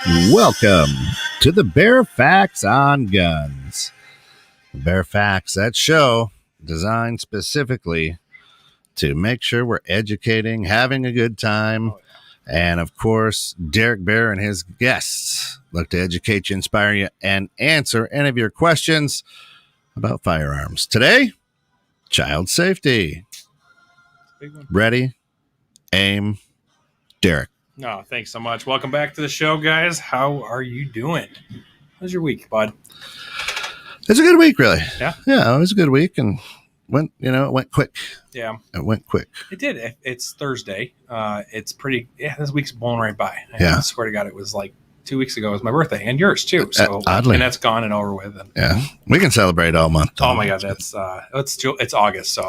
Welcome to the Bear Facts on Guns. Bear Facts, that show designed specifically to make sure we're educating, having a good time, and of course, Derek Baer and his guests look to educate you, inspire you, and answer any of your questions about firearms. Today, child safety. Ready, aim, Derek. No, thanks so much. Welcome back to the show, guys. How are you doing? How's your week, bud? It's a good week, really. Yeah? Yeah, it was a good week and it went quick. Yeah. It went quick. It did. It's Thursday. It's pretty, this week's blown right by. Yeah. I swear to God, it was like 2 weeks ago was my birthday and yours too. So oddly. And that's gone and over with. And, yeah. We can celebrate all month. Oh my God. That's, it's August. So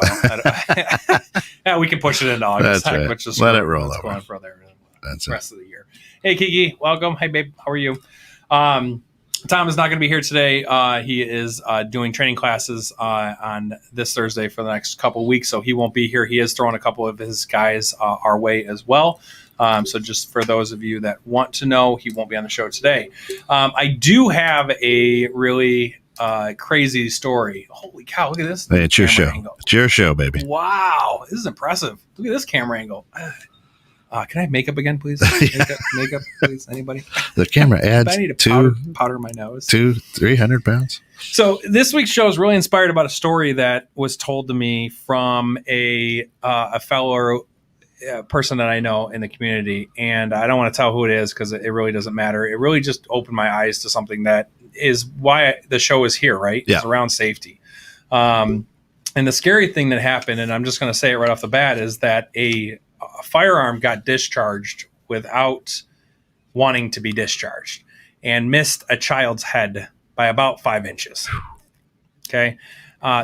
yeah, we can push it into August. That's right. Which is Let it roll over. Going for there. That's the rest of the year. Hey, Kiki, welcome. Hey, babe, how are you? Tom is not going to be here today. He is doing training classes on this Thursday for the next couple of weeks, so he won't be here. He is throwing a couple of his guys our way as well. So just for those of you that want to know, he won't be on the show today. I do have a really crazy story. Holy cow, look at this. Hey, it's your show. Angle. It's your show, baby. Wow, this is impressive. Look at this camera angle. Can I have makeup again, please? Makeup, please. Anybody? The camera adds I need to powder my nose. 300 pounds. So this week's show is really inspired about a story that was told to me from a fellow person that I know in the community, and I don't want to tell who it is because it really doesn't matter. It really just opened my eyes to something that is why the show is here, right? Yeah. It's around safety. And the scary thing that happened, and I'm just going to say it right off the bat, is that a firearm got discharged without wanting to be discharged and missed a child's head by about 5 inches. Okay.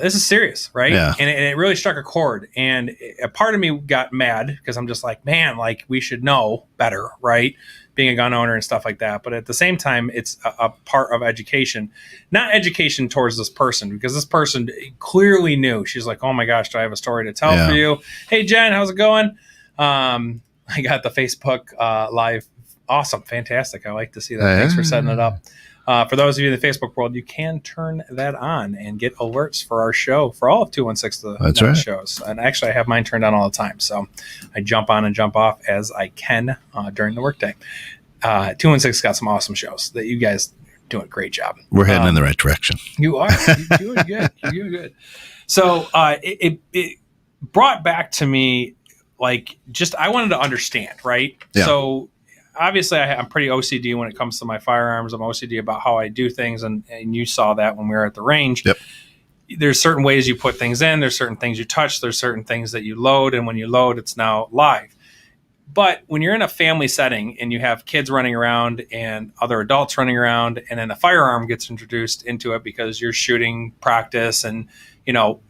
This is serious, right? Yeah. And it really struck a chord. And a part of me got mad because I'm just like, man, like we should know better, right? Being a gun owner and stuff like that. But at the same time, it's a part of education, not education towards this person, because this person clearly knew. She's like, oh my gosh, do I have a story to tell for you? Hey, Jen, how's it going? I got the Facebook live. Awesome. Fantastic. I like to see that. Thanks for setting it up. For those of you in the Facebook world, you can turn that on and get alerts for our show, for all of 216 That's right. shows. And actually, I have mine turned on all the time. So I jump on and jump off as I can during the workday. 216 got some awesome shows that you guys are doing a great job. We're heading in the right direction. You are. You're doing good. You're doing good. So it brought back to me, like, just I wanted to understand, right? Yeah. So obviously I'm pretty OCD when it comes to my firearms. I'm OCD about how I do things. And you saw that when we were at the range. Yep. There's certain ways you put things in. There's certain things you touch. There's certain things that you load. And when you load, it's now live. But when you're in a family setting and you have kids running around and other adults running around, and then a firearm gets introduced into it because you're shooting practice, and, you know,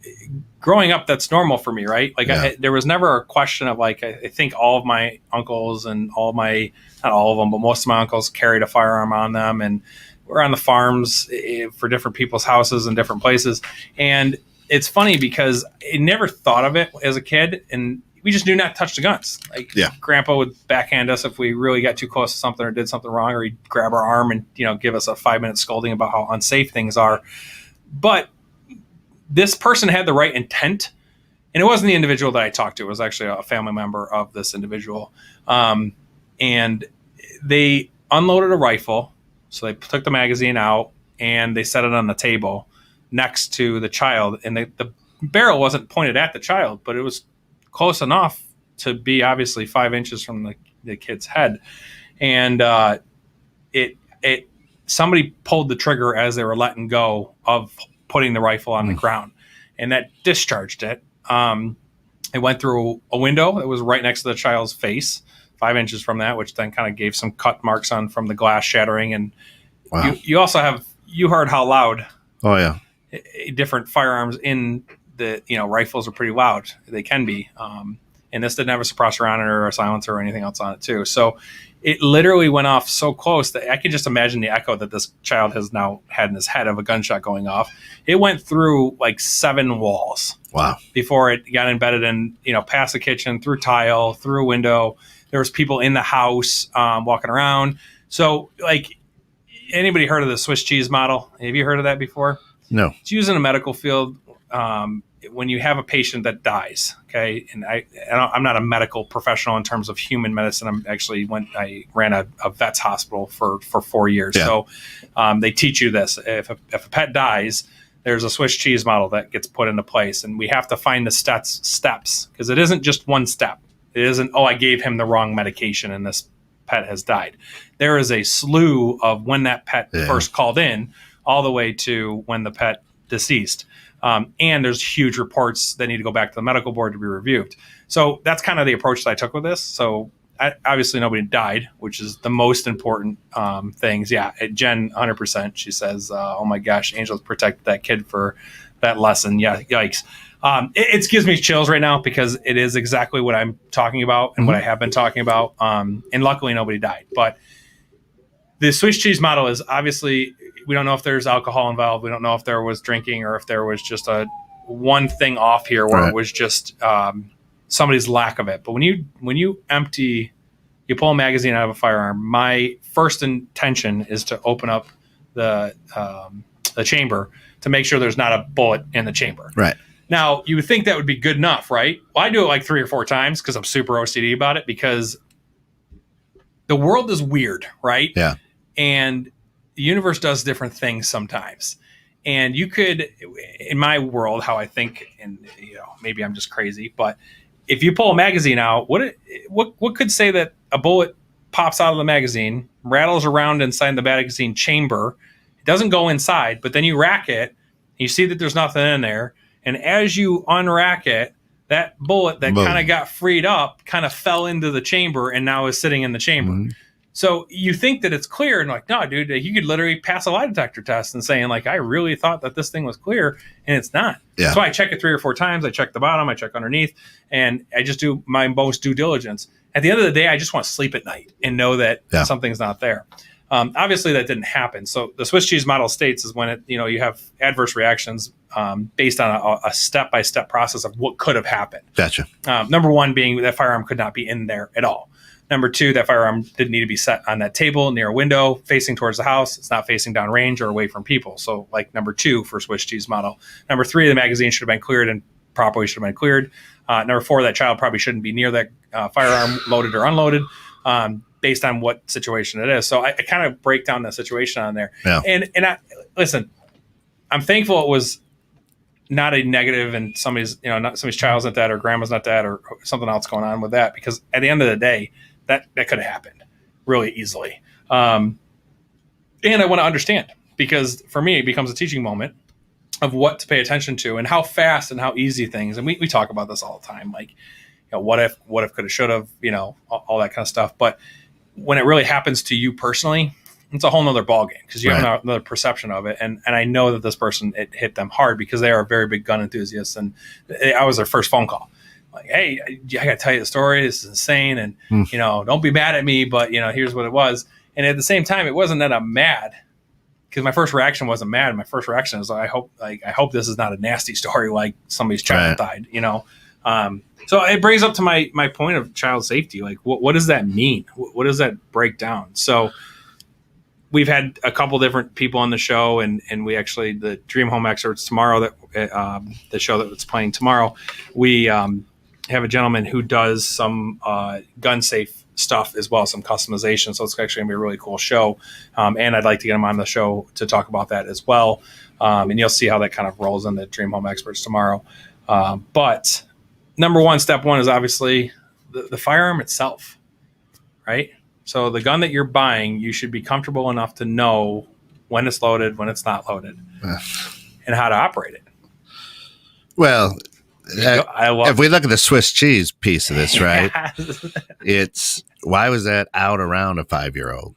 growing up, that's normal for me, right? Like there was never a question of, like, I think all of my uncles and not all of them, but most of my uncles carried a firearm on them, and we're on the farms for different people's houses and different places. And it's funny because I never thought of it as a kid, and we just do not touch the guns. Like, Grandpa would backhand us if we really got too close to something or did something wrong, or he'd grab our arm and, you know, give us a 5-minute scolding about how unsafe things are. But this person had the right intent, and it wasn't the individual that I talked to. It was actually a family member of this individual. And they unloaded a rifle. So they took the magazine out and they set it on the table next to the child. And the barrel wasn't pointed at the child, but it was close enough to be obviously 5 inches from the kid's head. And somebody pulled the trigger as they were letting go of putting the rifle on the ground, and that discharged it. It went through a window that was right next to the child's face, 5 inches from that, which then kind of gave some cut marks on from the glass shattering. And wow. You also you heard how loud. Oh yeah. Different firearms in the, rifles are pretty loud. They can be. And this didn't have a suppressor on it or a silencer or anything else on it too. So it literally went off so close that I could just imagine the echo that this child has now had in his head of a gunshot going off. It went through like 7 walls. Wow. Before it got embedded in, past the kitchen, through tile, through a window. There was people in the house walking around. So, like, anybody heard of the Swiss cheese model? Have you heard of that before? No. It's used in the medical field when you have a patient that dies. Okay, and I'm not a medical professional in terms of human medicine. I ran a vet's hospital for 4 years. Yeah. So they teach you this: if a pet dies, there's a Swiss cheese model that gets put into place, and we have to find the steps because it isn't just one step. It isn't, I gave him the wrong medication and this pet has died. There is a slew of when that pet first called in, all the way to when the pet deceased. And there's huge reports that need to go back to the medical board to be reviewed. So that's kind of the approach that I took with this. So obviously nobody died, which is the most important things. Yeah, Jen, 100%. She says, oh my gosh, Angels protected that kid for that lesson. Yeah, yikes. It gives me chills right now because it is exactly what I'm talking about and what I have been talking about. And luckily nobody died. But the Swiss cheese model is obviously, we don't know if there's alcohol involved. We don't know if there was drinking or if there was just one thing off here where it was just somebody's lack of it. But when you pull a magazine out of a firearm, my first intention is to open up the chamber to make sure there's not a bullet in the chamber. Right. Now, you would think that would be good enough, right? Well, I do it like 3 or 4 times because I'm super OCD about it because the world is weird, right? Yeah. And the universe does different things sometimes. And you could, in my world, how I think, and maybe I'm just crazy, but if you pull a magazine out, what could say that a bullet pops out of the magazine, rattles around inside the magazine chamber, it doesn't go inside, but then you rack it, you see that there's nothing in there, and as you unrack it, that bullet that kind of got freed up kind of fell into the chamber and now is sitting in the chamber. Mm-hmm. So you think that it's clear, and like, no, dude, you could literally pass a lie detector test and saying, like, I really thought that this thing was clear, and it's not. Yeah. So I check it 3 or 4 times. I check the bottom, I check underneath, and I just do my most due diligence. At the end of the day, I just want to sleep at night and know that something's not there. Obviously, that didn't happen. So the Swiss cheese model states is when you have adverse reactions based on a step-by-step process of what could have happened. Gotcha. Number 1 being that firearm could not be in there at all. Number 2, that firearm didn't need to be set on that table near a window facing towards the house. It's not facing downrange or away from people. So like number 2 for Swiss cheese model. Number 3, the magazine should have been cleared and properly should have been cleared. Number 4, that child probably shouldn't be near that firearm, loaded or unloaded, based on what situation it is. So I kind of break down the situation on there. Yeah. And listen, I'm thankful it was not a negative and somebody's child's not dead or grandma's not dead or something else going on with that, because at the end of the day, that could have happened really easily. And I want to understand, because for me, it becomes a teaching moment of what to pay attention to and how fast and how easy things. And we talk about this all the time. Like, what if, could have, should have, all that kind of stuff. But when it really happens to you personally, it's a whole nother ballgame because you have another perception of it. And I know that this person, it hit them hard because they are a very big gun enthusiast. And I was their first phone call. Like, hey, I got to tell you the story. This is insane. And, don't be mad at me, but, here's what it was. And at the same time, it wasn't that I'm mad, because my first reaction wasn't mad. My first reaction is, I hope this is not a nasty story like somebody's child died, So it brings up to my point of child safety. Like, what does that mean? What does that break down? So we've had a couple different people on the show, and we actually, the Dream Home Experts tomorrow, that the show that's playing tomorrow, we have a gentleman who does some gun safe stuff as well, some customization. So it's actually gonna be a really cool show. And I'd like to get him on the show to talk about that as well. And you'll see how that kind of rolls in the Dream Home Experts tomorrow. But step one is obviously the firearm itself, right? So the gun that you're buying, you should be comfortable enough to know when it's loaded, when it's not loaded, and how to operate it. Well, if we look at the Swiss cheese piece of this, right? It's, why was that out around a 5-year-old?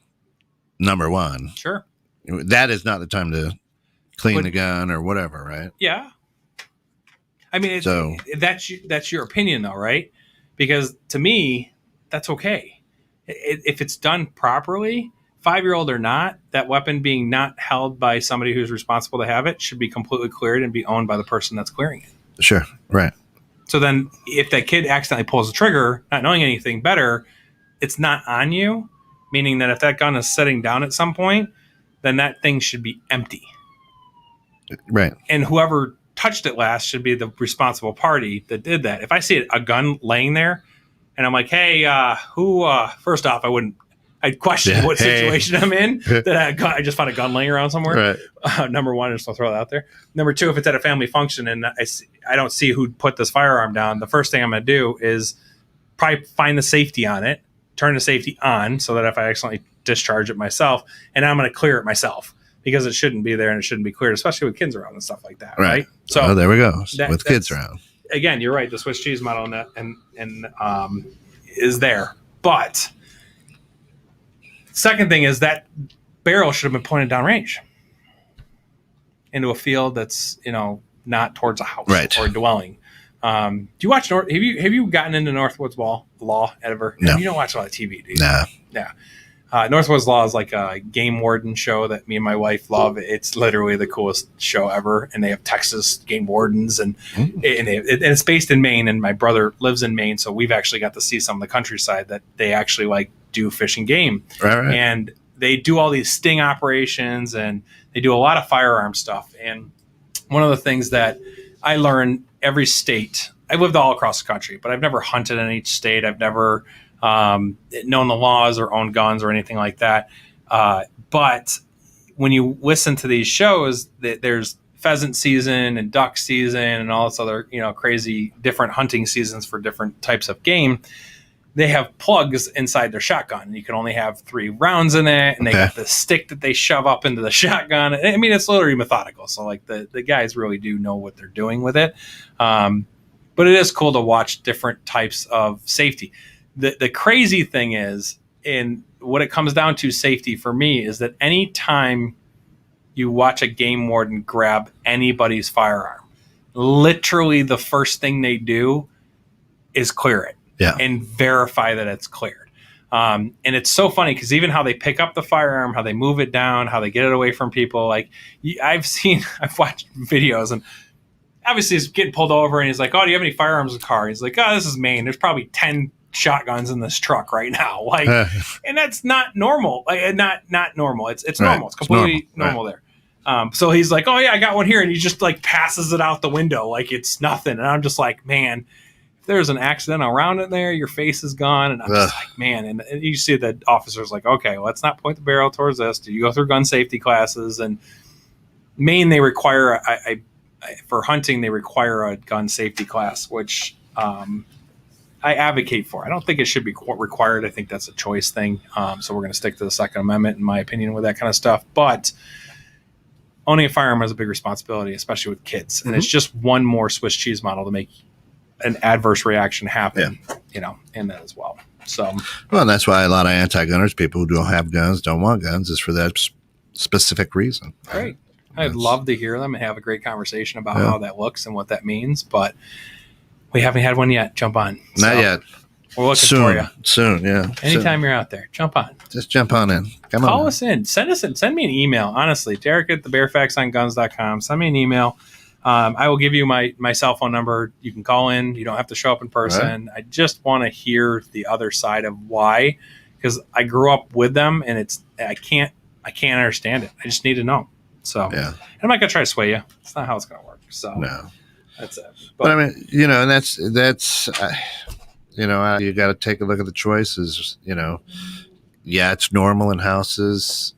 Number 1. Sure. That is not the time to clean the gun or whatever, right? Yeah. I mean, that's your opinion, though, right? Because to me, that's okay. If it's done properly, 5-year-old or not, that weapon being not held by somebody who's responsible to have it should be completely cleared and be owned by the person that's clearing it. Sure, right. So then if that kid accidentally pulls the trigger, not knowing anything better, it's not on you. meaning that if that gun is sitting down at some point, then that thing should be empty. Right. And whoever touched it last should be the responsible party that did that. If I see a gun laying there and I'm like, hey, first off, I'd question what situation I'm in. That I just found a gun laying around somewhere. Right. Number one, just to throw that out there. Number two, if it's at a family function and I don't see who put this firearm down, the first thing I'm going to do is probably find the safety on it, turn the safety on so that if I accidentally discharge it myself, and I'm going to clear it myself because it shouldn't be there and it shouldn't be cleared, especially with kids around and stuff like that. Right. So there we go. With kids around. Again, you're right. The Swiss cheese model and is there. But second thing is that barrel should have been pointed downrange into a field that's, not towards a house or a dwelling. Do you watch have you gotten into Northwoods Law ever? No. You don't watch a lot of TV, do you? No. Yeah. Northwoods Law is like a game warden show that me and my wife love. It's literally the coolest show ever, and they have Texas game wardens, and it's based in Maine. And my brother lives in Maine, so we've actually got to see some of the countryside that they actually like do fish and game, right. And they do all these sting operations, and they do a lot of firearm stuff. And one of the things that I learned, every state, I've lived all across the country, but I've never hunted in each state. I've never known the laws or owned guns or anything like that. But when you listen to these shows, there's pheasant season and duck season and all this other, crazy different hunting seasons for different types of game. They have plugs inside their shotgun. You can only have 3 rounds in it, and they got the stick that they shove up into the shotgun. I mean, it's literally methodical. So like the guys really do know what they're doing with it. But it is cool to watch different types of safety. The crazy thing is, and what it comes down to safety for me, is that any time you watch a game warden grab anybody's firearm, literally the first thing they do is clear it and verify that it's cleared. And it's so funny because even how they pick up the firearm, how they move it down, how they get it away from people. Like I've watched videos, and obviously he's getting pulled over and he's like, oh, do you have any firearms in the car? He's like, oh, this is Maine. There's probably 10 shotguns in this truck right now. Like, and that's not normal. Like, not normal. It's normal. It's completely normal there. So he's like, oh yeah, I got one here. And he just like passes it out the window. Like it's nothing. And I'm just like, man, if there's an accident around it there, your face is gone. And I'm just like, man, and you see the officer's like, okay, let's not point the barrel towards this. Do you go through gun safety classes? And Maine, they require, for hunting, they require a gun safety class, which, I advocate for. I don't think it should be required. I think that's a choice thing. So we're going to stick to the Second Amendment, in my opinion, with that kind of stuff. But owning a firearm is a big responsibility, especially with kids. And it's just one more Swiss cheese model to make an adverse reaction happen, in that as well. So, well, and that's why a lot of anti-gunners, people who don't have guns, don't want guns, is for that specific reason. Right. I'd love to hear them and have a great conversation about how that looks and what that means. But we haven't had one yet. Jump on. Not yet. We're looking for you. Soon, yeah. Anytime you're out there, jump on. Just jump on in. Call us in. Send me an email. Honestly, Derek at thebearfactsonguns.com. Send me an email. I will give you my cell phone number. You can call in. You don't have to show up in person. Right. I just want to hear the other side of why, because I grew up with them, and I can't understand it. I just need to know. So, and I'm not gonna try to sway you. It's not how it's gonna work. So, no. That's it. But I mean, and that's you got to take a look at the choices. It's normal in houses.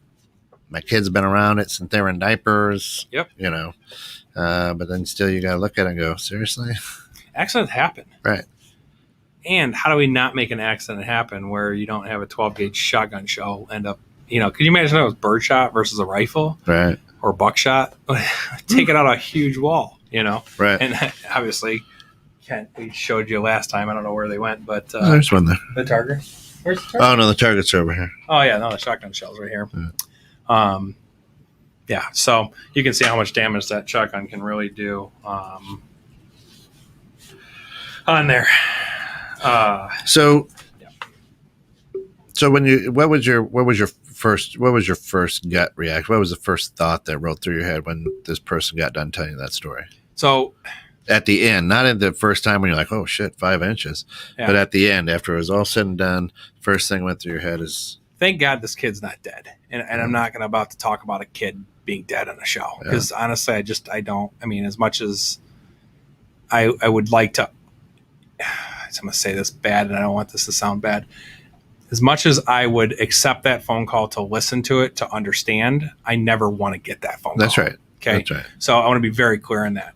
My kids have been around it since they were in diapers. Yep. But then still you got to look at it and go, seriously? Accidents happen. Right. And how do we not make an accident happen where you don't have a 12-gauge shotgun shell end up, could you imagine if it was birdshot versus a rifle? Right. Or buckshot? Take it out a huge wall. Right. And obviously, we showed you last time. I don't know where they went, but there's one there. The target. Where's the target? Oh no, the target's over here. Oh yeah, no, the shotgun shell's right here. Yeah. So you can see how much damage that shotgun can really do on there. So what was your first gut reaction? What was the first thought that rolled through your head when this person got done telling you that story? So at the end, not at the first time when you're like, oh shit, 5 inches, but at the end, after it was all said and done, first thing went through your head is thank God this kid's not dead. And I'm not going to about to talk about a kid being dead on a show. Because honestly, I don't. I mean, as much as I would like to, I'm going to say this bad, and I don't want this to sound bad. As much as I would accept that phone call to listen to it, to understand, I never want to get that phone call. That's right. Okay. That's right. So I want to be very clear on that.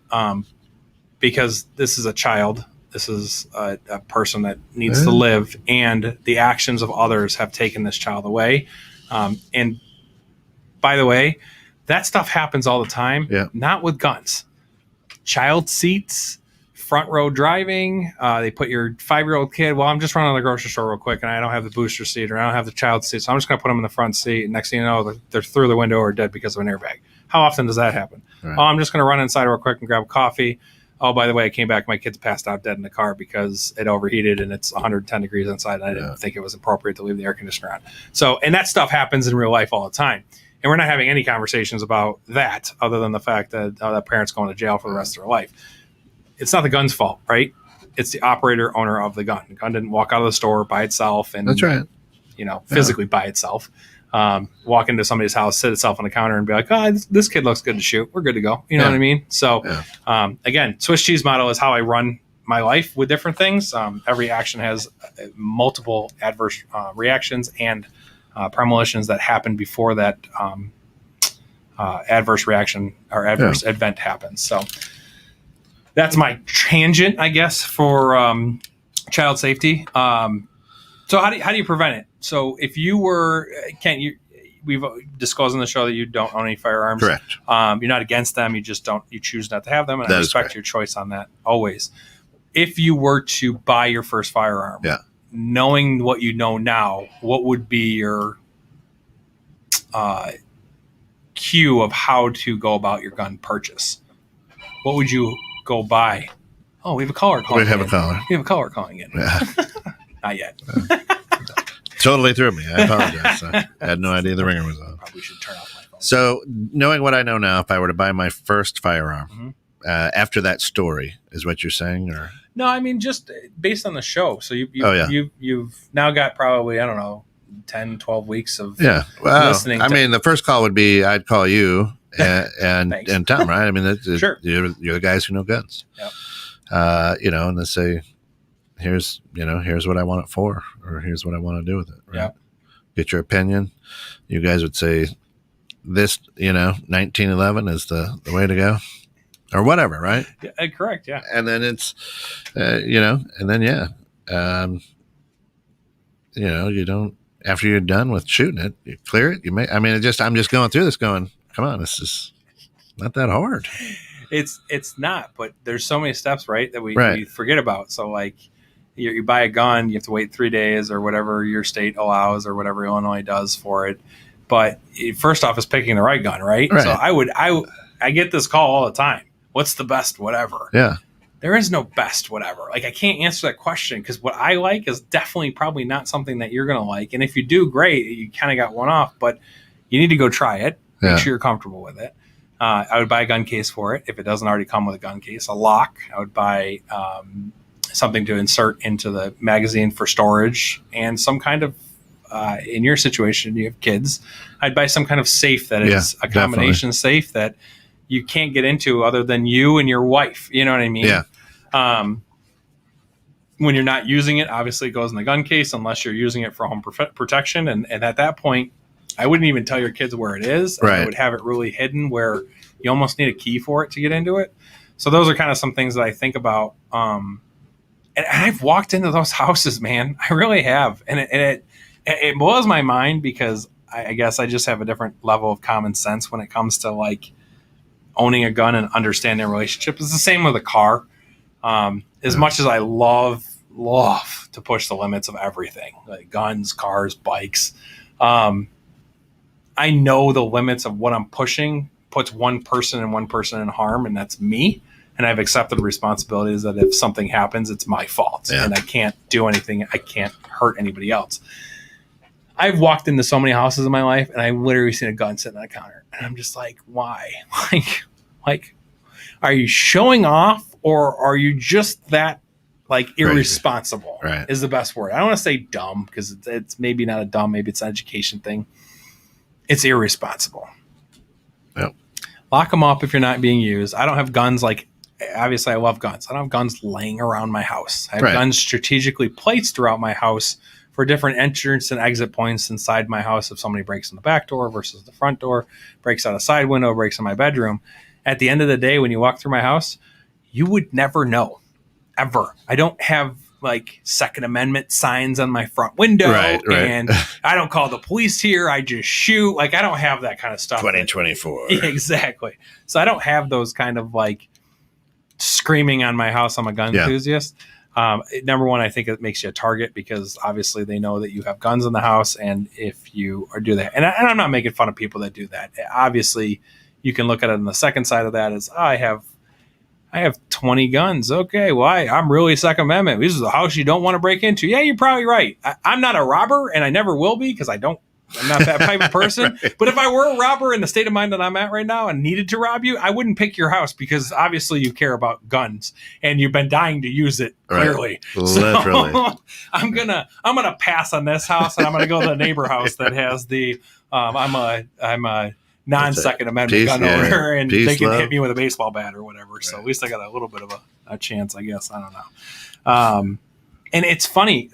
Because this is a child. This is a person that needs to live, and the actions of others have taken this child away. And by the way, that stuff happens all the time, not with guns. Child seats, front row driving. They put your 5-year-old kid, well, I'm just running to the grocery store real quick and I don't have the booster seat or I don't have the child seat. So I'm just going to put them in the front seat. And next thing you know, they're through the window or dead because of an airbag. How often does that happen? Right. Oh, I'm just going to run inside real quick and grab a coffee. Oh, by the way, I came back. My kid's passed out dead in the car because it overheated and it's 110 degrees inside. And I didn't think it was appropriate to leave the air conditioner on. So, and that stuff happens in real life all the time. And we're not having any conversations about that other than the fact that that parent's going to jail for the rest of their life. It's not the gun's fault, right? It's the operator, owner of the gun. The gun didn't walk out of the store by itself and, that's right, physically by itself. Walk into somebody's house, sit itself on the counter and be like, oh, this kid looks good to shoot. We're good to go. You know what I mean? So, again, Swiss cheese model is how I run my life with different things. Every action has multiple adverse reactions and premonitions that happen before that adverse reaction or adverse event happens. So that's my tangent, I guess, for child safety. So how do you prevent it? So if you were, we've disclosed on the show that you don't own any firearms. Correct. You're not against them. You just you choose not to have them. And I respect your choice on that always. If you were to buy your first firearm, knowing what you know now, what would be your cue of how to go about your gun purchase? What would you go buy? Oh, we have a caller calling in. We have a caller calling in. Yeah. Not yet. Totally threw me. I apologize. I had no idea the ringer was on. Probably should turn off my phone. So, knowing what I know now, if I were to buy my first firearm, after that story, is what you're saying, or no? I mean, just based on the show. So you've now got probably 10, 12 weeks of listening. I mean, the first call would be I'd call you and Tom, right? I mean, sure. You're the guys who know guns. Yep. And they say, here's what I want it for, or here's what I want to do with it. Right? Yeah. Get your opinion. You guys would say this, 1911 is the way to go, or whatever, right? Yeah, correct. Yeah. And then it's, you don't, after you're done with shooting it, you clear it. I'm just going through this going, come on, this is not that hard. It's not, but there's so many steps, right, that we forget about. So like you buy a gun, you have to wait 3 days or whatever your state allows or whatever Illinois does for it. But first off is picking the right gun, right? So I get this call all the time. What's the best whatever? Yeah. There is no best whatever. Like I can't answer that question because what I like is definitely probably not something that you're going to like. And if you do, great, you kind of got one off, but you need to go try it. Make sure you're comfortable with it. I would buy a gun case for it if it doesn't already come with a gun case. A lock. I would buy something to insert into the magazine for storage, and some kind of, in your situation, you have kids. I'd buy some kind of safe that is a combination safe that you can't get into other than you and your wife. You know what I mean? Yeah. When you're not using it, obviously it goes in the gun case unless you're using it for home protection. And at that point, I wouldn't even tell your kids where it is. Right. I would have it really hidden where you almost need a key for it to get into it. So those are kind of some things that I think about. And I've walked into those houses, man. I really have. And it blows my mind because I guess I just have a different level of common sense when it comes to like owning a gun and understanding a relationship. It's the same with a car. As much as I love to push the limits of everything, like guns, cars, bikes, I know the limits of what I'm pushing puts one person in harm, and that's me. And I've accepted the responsibilities that if something happens, it's my fault. And I can't do anything. I can't hurt anybody else. I've walked into so many houses in my life, and I've literally seen a gun sitting on a counter. And I'm just like, why? Like, are you showing off, or are you just that Like irresponsible right. is the best word. I don't want to say dumb because it's maybe not a dumb, maybe it's an education thing. It's irresponsible. Yep. Lock them up if you're not being used. I don't have guns. Like, obviously I love guns. I don't have guns laying around my house. I have guns strategically placed throughout my house for different entrance and exit points inside my house. If somebody breaks in the back door versus the front door, breaks out a side window, breaks in my bedroom. At the end of the day, when you walk through my house, you would never know. Ever. I don't have like Second Amendment signs on my front window, and I don't call the police here. I just shoot. Like, I don't have that kind of stuff. 2024. Yeah, exactly. So I don't have those kind of like screaming on my house. I'm a gun enthusiast. Number one, I think it makes you a target because obviously they know that you have guns in the house, and if you do that, and I'm not making fun of people that do that. Obviously, you can look at it on the second side of that as I have 20 guns. Okay, well, I'm really Second Amendment. This is a house you don't want to break into. Yeah, you're probably right. I'm not a robber, and I never will be because I'm not that type of person. Right. But if I were a robber in the state of mind that I'm at right now and needed to rob you, I wouldn't pick your house because obviously you care about guns and you've been dying to use it, clearly. Right. Literally. So I'm gonna pass on this house, and I'm gonna go to the neighbor house that has the I'm a non-Second Amendment gun owner, and they can hit me with a baseball bat or whatever. Right. So at least I got a little bit of a chance, I guess. I don't know. And it's funny.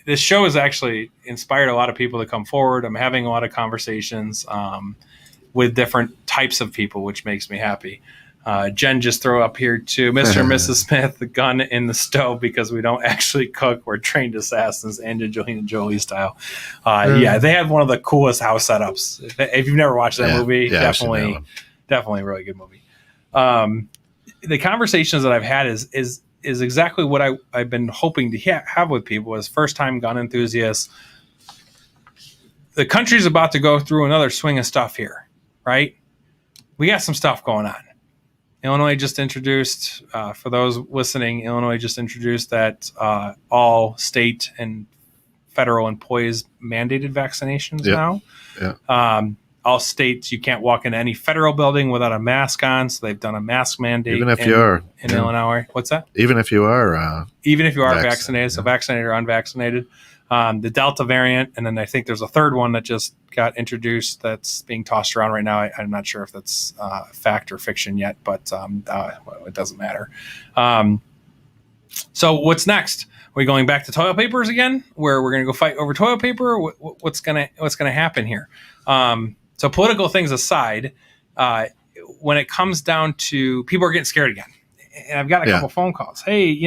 This show has actually inspired a lot of people to come forward. I'm having a lot of conversations with different types of people, which makes me happy. Jen just threw up here too, Mr. and Mrs. Smith, the gun in the stove because we don't actually cook. We're trained assassins, Angelina Jolie style. Yeah, they have one of the coolest house setups. If you've never watched that movie, definitely a really good movie. The conversations that I've had is exactly what I've been hoping to have with people as first-time gun enthusiasts. The country's about to go through another swing of stuff here, right? We got some stuff going on. Illinois just introduced, for those listening, that all state and federal employees mandated vaccinations now. Yeah. All states, you can't walk into any federal building without a mask on, so they've done a mask mandate. Even if you are in Illinois, what's that? Even if you are vaccinated, so vaccinated or unvaccinated. The Delta variant, and then I think there's a third one that just got introduced that's being tossed around right now. I'm not sure if that's fact or fiction yet, but it doesn't matter. So what's next? Are we going back to toilet papers again, where we're going to go fight over toilet paper? What's gonna happen here? So political things aside, when it comes down to people are getting scared again, and I've got a couple phone calls. Hey,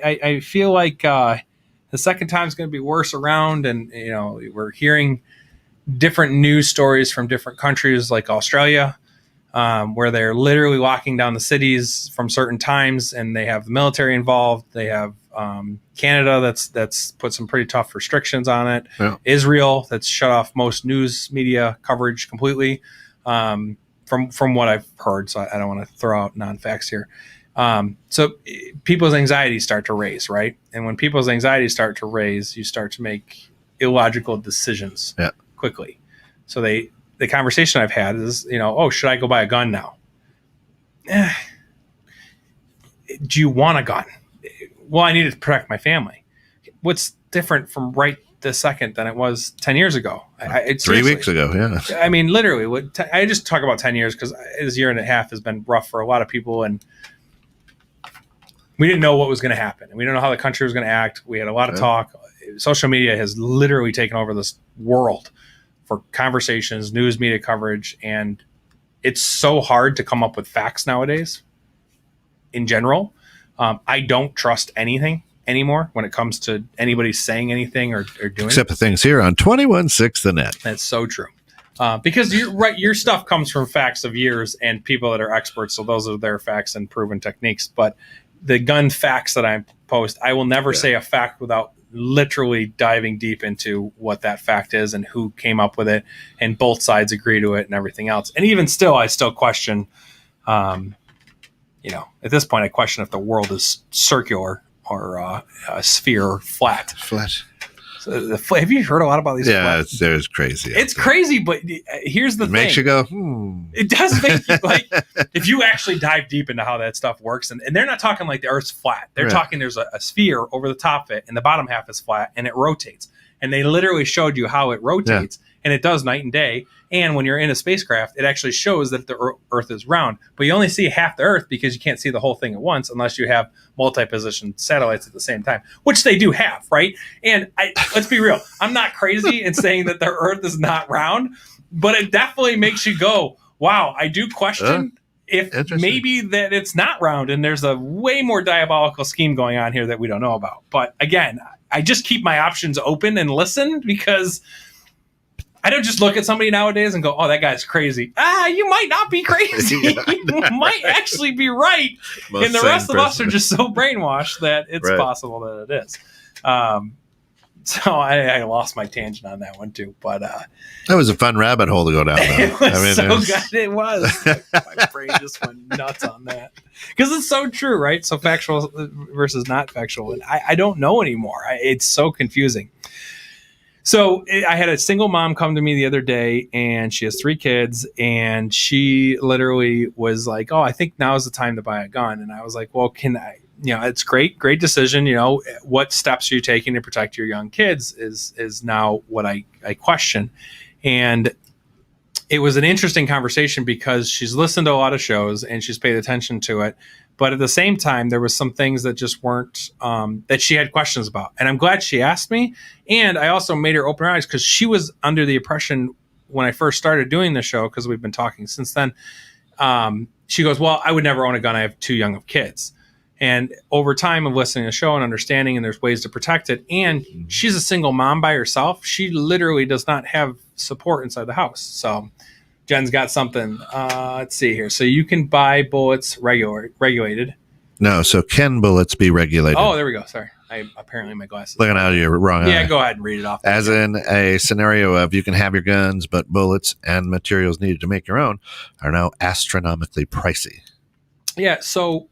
I feel like the second time is going to be worse around, and we're hearing different news stories from different countries like Australia, where they're literally locking down the cities from certain times, and they have the military involved. They have Canada that's put some pretty tough restrictions on it. Yeah. Israel that's shut off most news media coverage completely, from what I've heard. So I don't want to throw out non-facts here. So people's anxieties start to raise, right? And when people's anxieties start to raise, you start to make illogical decisions quickly. So the conversation I've had is, should I go buy a gun now? Do you want a gun? Well, I need to protect my family. What's different from right this second than it was 10 years ago? 3 weeks ago, yeah. I mean, literally, I just talk about 10 years because this year and a half has been rough for a lot of people, and we didn't know what was going to happen. We didn't know how the country was going to act. We had a lot of talk. Social media has literally taken over this world for conversations, news media coverage, and it's so hard to come up with facts nowadays in general. I don't trust anything anymore when it comes to anybody saying anything or doing except the things here on 21.6 The Net. That's so true. Because you're right, your stuff comes from facts of years and people that are experts, so those are their facts and proven techniques. But the gun facts that I post, I will never say a fact without literally diving deep into what that fact is and who came up with it, and both sides agree to it and everything else. And even still, I still question, at this point, I question if the world is circular or a sphere or flat. Have you heard a lot about these? Yeah, it's crazy. It's crazy, but here's the thing. It makes you go, It does make you, like, if you actually dive deep into how that stuff works, and they're not talking like the Earth's flat. They're talking there's a sphere over the top of it, and the bottom half is flat, and it rotates. And they literally showed you how it rotates, and it does night and day. And when you're in a spacecraft, it actually shows that the Earth is round. But you only see half the Earth because you can't see the whole thing at once unless you have multi-position satellites at the same time, which they do have, right? And let's be real. I'm not crazy in saying that the Earth is not round, but it definitely makes you go, wow, I do question if maybe that it's not round and there's a way more diabolical scheme going on here that we don't know about. But again, I just keep my options open and listen, because I don't just look at somebody nowadays and go, oh, that guy's crazy. You might not be crazy. You might actually be right. And the rest of us are just so brainwashed that it's possible that it is. So I lost my tangent on that one too. But that was a fun rabbit hole to go down. It was good. It was. My brain just went nuts on that. Because it's so true, right? So factual versus not factual. And I don't know anymore. It's so confusing. So I had a single mom come to me the other day, and she has 3 kids, and she literally was like, oh, I think now is the time to buy a gun. And I was like, well, can I, it's great decision. What steps are you taking to protect your young kids is now what I question. And it was an interesting conversation because she's listened to a lot of shows and she's paid attention to it. But at the same time, there was some things that just weren't, that she had questions about. And I'm glad she asked me. And I also made her open her eyes, because she was under the impression when I first started doing the show, because we've been talking since then. She goes, well, I would never own a gun. I have too young of kids. And over time of listening to the show and understanding, and there's ways to protect it. And she's a single mom by herself. She literally does not have support inside the house. So Jen's got something. Let's see here. So you can buy bullets regulated. No, so can bullets be regulated? Oh, there we go. Sorry. Apparently my glasses. Looking out of your wrong eye. Yeah, go ahead and read it off. As in a scenario of you can have your guns, but bullets and materials needed to make your own are now astronomically pricey. Yeah, so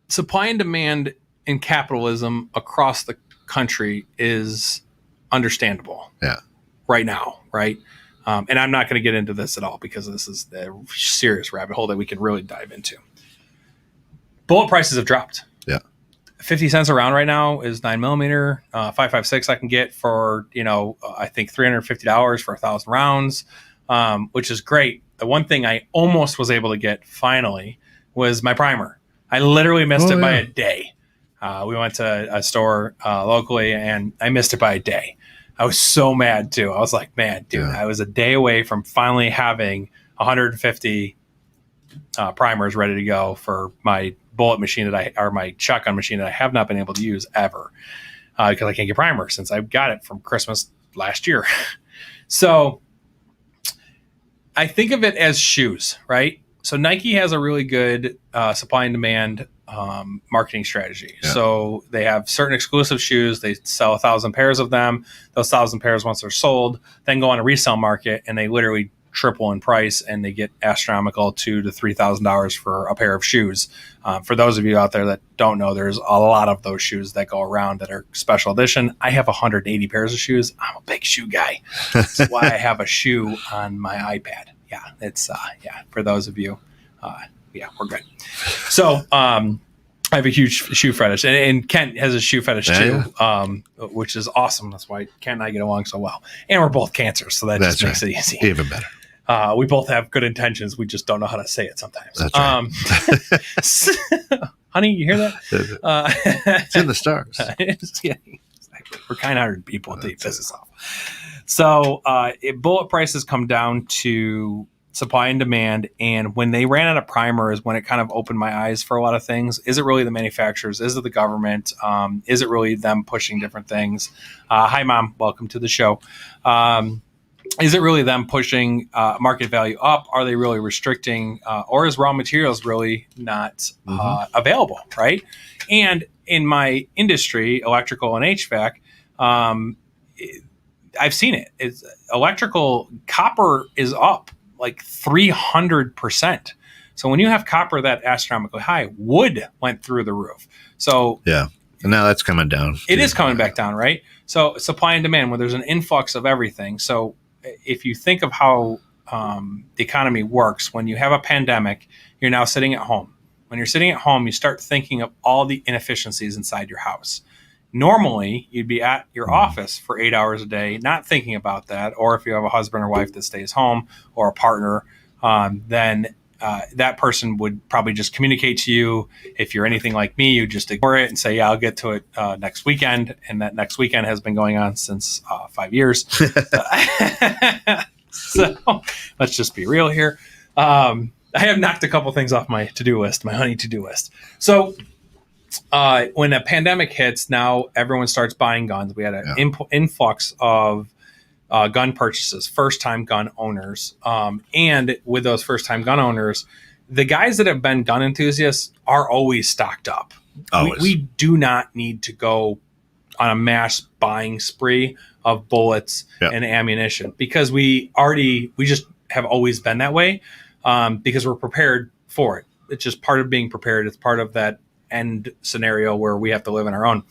supply and demand in capitalism across the country is understandable. Yeah. Right now, right? And I'm not going to get into this at all, because this is a serious rabbit hole that we can really dive into. Bullet prices have dropped. Yeah. 50 cents a round right now is 9mm. 5.56 I can get for, I think $350 for 1,000 rounds, which is great. The one thing I almost was able to get finally was my primer. I literally missed it by a day. We went to a store locally, and I missed it by a day. I was so mad too. I was like, man, dude, I was a day away from finally having 150 primers ready to go for my bullet machine or my shotgun machine that I have not been able to use ever, because I can't get primers since I got it from Christmas last year. So I think of it as shoes, right? So Nike has a really good supply and demand marketing strategy. Yeah. So they have certain exclusive shoes. They sell 1,000 pairs of them. Those 1,000 pairs, once they're sold, then go on a resale market, and they literally triple in price, and they get astronomical $2,000 to $3,000 for a pair of shoes. For those of you out there that don't know, there's a lot of those shoes that go around that are special edition. I have 180 pairs of shoes. I'm a big shoe guy. That's why I have a shoe on my iPad. Yeah, it's for those of you. We're good. So I have a huge shoe fetish, and Kent has a shoe fetish too, which is awesome. That's why Kent and I get along so well. And we're both cancers, so that just makes it easy. Even better. We both have good intentions. We just don't know how to say it sometimes. That's right. Honey, you hear that? It's in the stars. Exactly. We're kind-hearted people until you piss us off. So bullet prices come down to supply and demand, and when they ran out of primer is when it kind of opened my eyes for a lot of things. Is it really the manufacturers? Is it the government? Is it really them pushing different things? Hi, Mom. Welcome to the show. Is it really them pushing market value up? Are they really restricting, or is raw materials really not available, right? And in my industry, electrical and HVAC, I've seen it. It's electrical copper is up like 300%. So when you have copper that astronomically high, wood went through the roof. So And now that's coming down. It is coming back down, right? So supply and demand, when there's an influx of everything. So if you think of how the economy works, when you have a pandemic, you're now sitting at home. When you're sitting at home, you start thinking of all the inefficiencies inside your house. Normally, you'd be at your office for 8 hours a day, not thinking about that. Or if you have a husband or wife that stays home, or a partner, then that person would probably just communicate to you. If you're anything like me, you just ignore it and say, yeah, I'll get to it next weekend. And that next weekend has been going on since 5 years. So let's just be real here. I have knocked a couple things off my to-do list, my honey to-do list. So when a pandemic hits, now everyone starts buying guns. We had an influx of gun purchases, first-time gun owners. And with those first-time gun owners, the guys that have been gun enthusiasts are always stocked up. We do not need to go on a mass buying spree of bullets and ammunition, because we just have always been that way, because we're prepared for it. It's just part of being prepared. It's part of that end scenario where we have to live on our own.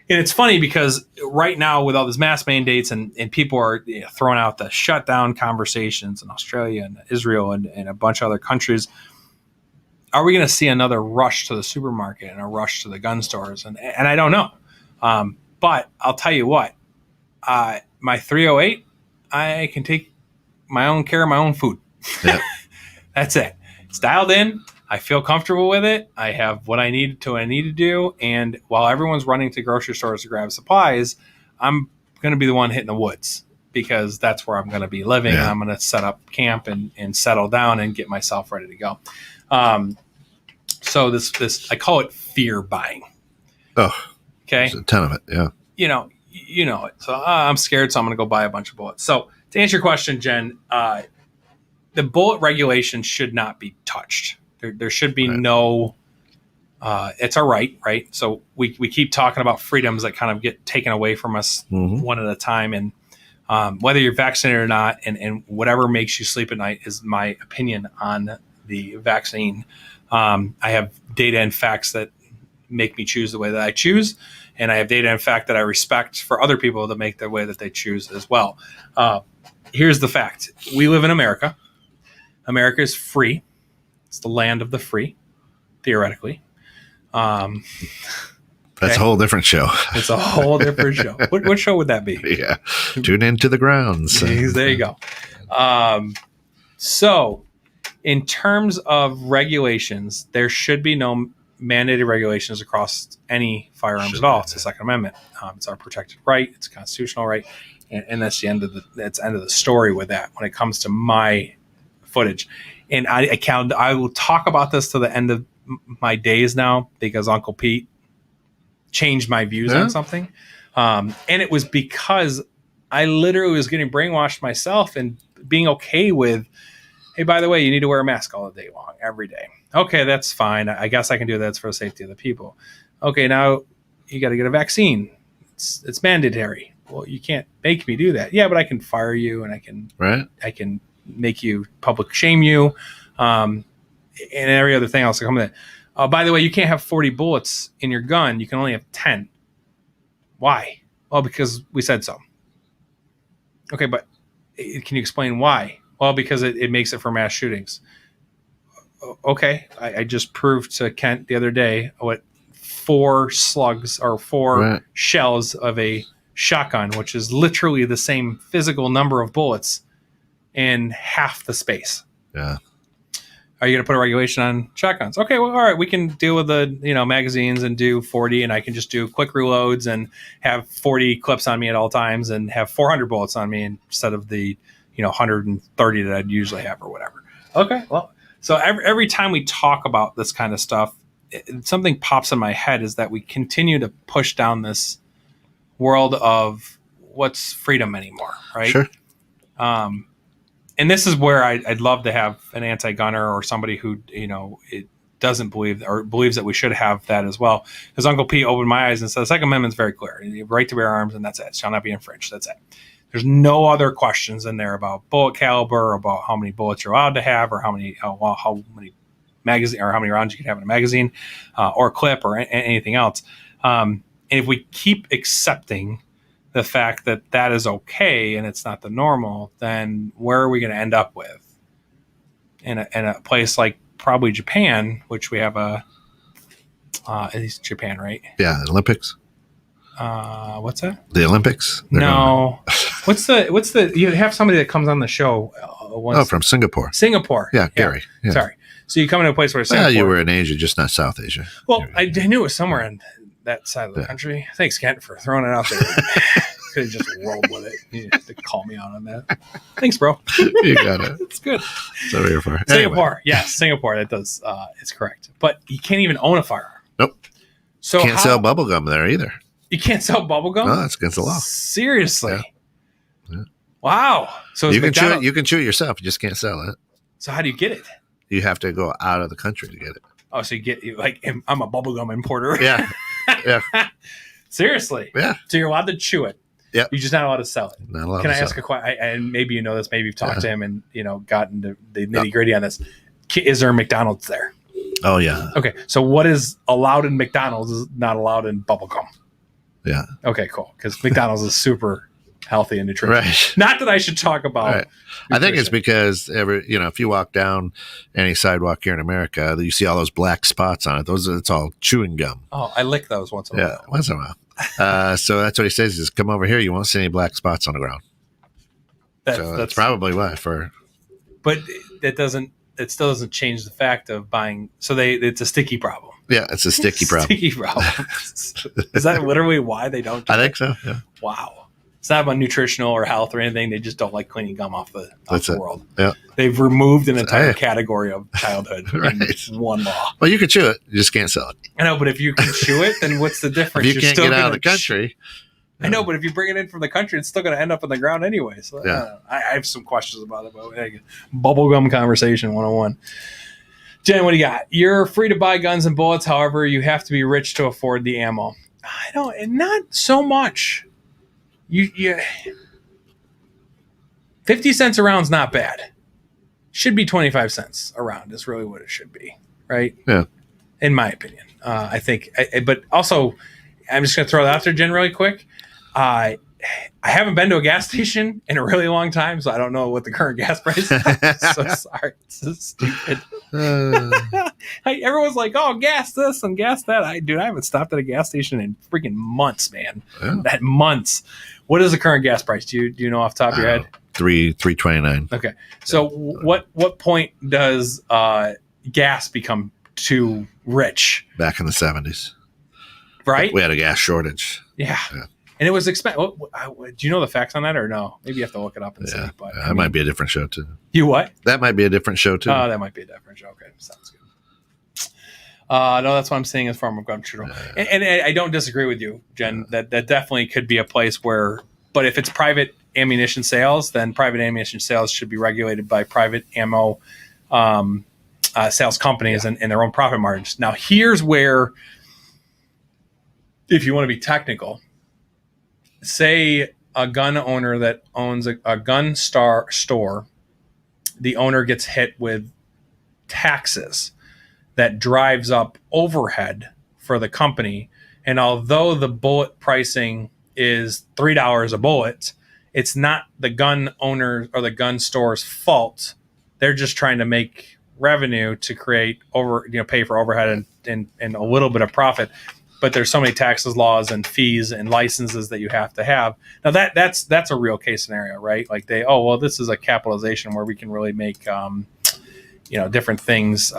And it's funny because right now with all these mask mandates and people are throwing out the shutdown conversations in Australia and Israel and a bunch of other countries, are we going to see another rush to the supermarket and a rush to the gun stores? And I don't know. But I'll tell you what, my 308, I can take my own care of my own food. Yep. That's it. It's dialed in. I feel comfortable with it. I have what I need to do. And while everyone's running to grocery stores to grab supplies, I'm going to be the one hitting the woods, because that's where I'm going to be living. Yeah. And I'm going to set up camp and settle down and get myself ready to go. So this, I call it fear buying. Oh, okay. There's a ton of it. Yeah. You know it. So I'm scared. So I'm going to go buy a bunch of bullets. So to answer your question, Jen, the bullet regulation should not be touched. There should be no, it's our right? So we keep talking about freedoms that kind of get taken away from us one at a time. And whether you're vaccinated or not, and whatever makes you sleep at night is my opinion on the vaccine. I have data and facts that make me choose the way that I choose. And I have data and fact that I respect for other people to make the way that they choose as well. Here's the fact. We live in America. America is free. It's the land of the free, theoretically. That's a whole different show. It's a whole different show. What show would that be? Yeah. Tune into the grounds. There you go. So in terms of regulations, there should be no mandated regulations across any firearms at all. It's the Second Amendment. It's our protected right. It's a constitutional right. And that's the end of the story with that when it comes to my footage. And I will talk about this to the end of my days now, because Uncle Pete changed my views on something. And it was because I literally was getting brainwashed myself and being okay with, hey, by the way, you need to wear a mask all day long, every day. Okay, that's fine. I guess I can do that. It's for the safety of the people. Okay, now you got to get a vaccine. It's mandatory. Well, you can't make me do that. Yeah, but I can fire you, and I can make you public shame you, and every other thing else to come with it. By the way, you can't have 40 bullets in your gun. You can only have 10. Why? Well, because we said so. Okay, but can you explain why? Well, because it makes it for mass shootings. Okay, I just proved to Kent the other day what 4 slugs or 4 shells of a shotgun, which is literally the same physical number of bullets in half the space. Yeah. Are you going to put a regulation on shotguns? Okay, well, all right, we can deal with the magazines and do 40, and I can just do quick reloads and have 40 clips on me at all times and have 400 bullets on me instead of the 130 that I'd usually have or whatever. Okay, well, so every time we talk about this kind of stuff, something pops in my head is that we continue to push down this world of what's freedom anymore, right? Sure. And this is where I'd love to have an anti-gunner or somebody who, it doesn't believe or believes that we should have that as well. Because Uncle Pete opened my eyes and said, the Second Amendment's very clear. You have right to bear arms, and that's it. It shall not be infringed. That's it. There's no other questions in there about bullet caliber, about how many bullets you're allowed to have, or how many magazine or how many rounds you can have in a magazine, or a clip, or anything else. And if we keep accepting the fact that that is okay and it's not the normal, then where are we going to end up with? In a place like probably Japan, which we have it's Japan, right? Yeah, the Olympics. What's that? The Olympics? No. What's the? You have somebody that comes on the show. From Singapore. Singapore. Yeah, Gary. Yeah. Sorry. So you come into a place where Singapore. You were in Asia, just not South Asia. Well, I knew it was somewhere in that side of the country. Thanks, Kent, for throwing it out there. Could have just rolled with it. You have to call me out on that. Thanks, bro. You got it. It's good. That's what you're for. Singapore. Anyway. Yes, Singapore. That does. It's correct. But you can't even own a firearm. Nope. So can't sell bubble gum there either. You can't sell bubble gum? No, that's against the law. Seriously? Yeah. Wow. So you can chew it. You can chew it yourself. You just can't sell it. So how do you get it? You have to go out of the country to get it. Oh, so I'm a bubblegum importer. Yeah. Yeah. Seriously. Yeah. So you're allowed to chew it. Yep. You're just not allowed to sell it. Not allowed Can to I sell ask it. a question? And maybe you know this. Maybe you've talked to him and gotten the nitty gritty on this. Is there a McDonald's there? Oh yeah. Okay. So what is allowed in McDonald's is not allowed in bubblegum. Yeah. Okay. Cool. Because McDonald's is super healthy and nutritious. Right. Not that I should talk about. Right. I think it's because if you walk down any sidewalk here in America, you see all those black spots on it. It's all chewing gum. Oh, I lick those once in a while. Yeah, once in a while. So that's what he says is come over here. You won't see any black spots on the ground. That's probably why. But it still doesn't change the fact of buying. So it's a sticky problem. Yeah, it's a sticky problem. Sticky problem. Is that literally why they don't do I think so, yeah. Wow. It's not about nutritional or health or anything. They just don't like cleaning gum off the world. Yeah. They've removed an entire category of childhood right. in one law. Well, you can chew it. You just can't sell it. I know, but if you can chew it, then what's the difference? If you can't get out of the country. I know, but if you bring it in from the country, it's still going to end up on the ground anyway. So yeah. I have some questions about it. But bubblegum conversation 101. Jen, what do you got? You're free to buy guns and bullets. However, you have to be rich to afford the ammo. Not so much. You 50 cents a round's not bad. Should be 25 cents a round is really what it should be, right? Yeah. In my opinion. I think, but also, I'm just going to throw that out there, Jen, really quick. I haven't been to a gas station in a really long time, so I don't know what the current gas price is. So sorry. It's so stupid. Everyone's like, oh, gas this and gas that. I haven't stopped at a gas station in freaking months, man. Yeah. Months. What is the current gas price? Do you know off the top of your head? $3.29. Okay. So what point does gas become too rich? Back in the 70s. Right? We had a gas shortage. Yeah. And it was expensive. Do you know the facts on that or no? Maybe you have to look it up and see. But that might be a different show too. You what? That might be a different show too. Oh, that might be a different show. Okay. Sounds good. No, that's what I'm saying as Farm of God True. And I don't disagree with you, Jen. That definitely could be a place where, but if it's private ammunition sales, then private ammunition sales should be regulated by private ammo sales companies and their own profit margins. Now, here's where, if you want to be technical, say a gun owner that owns a gun store, the owner gets hit with taxes that drives up overhead for the company. And although the bullet pricing is $3 a bullet, it's not the gun owner or the gun store's fault. They're just trying to make revenue to create pay for overhead and a little bit of profit. But there's so many taxes, laws, and fees and licenses that you have to have. Now that's a real case scenario, right? Like this is a capitalization where we can really make different things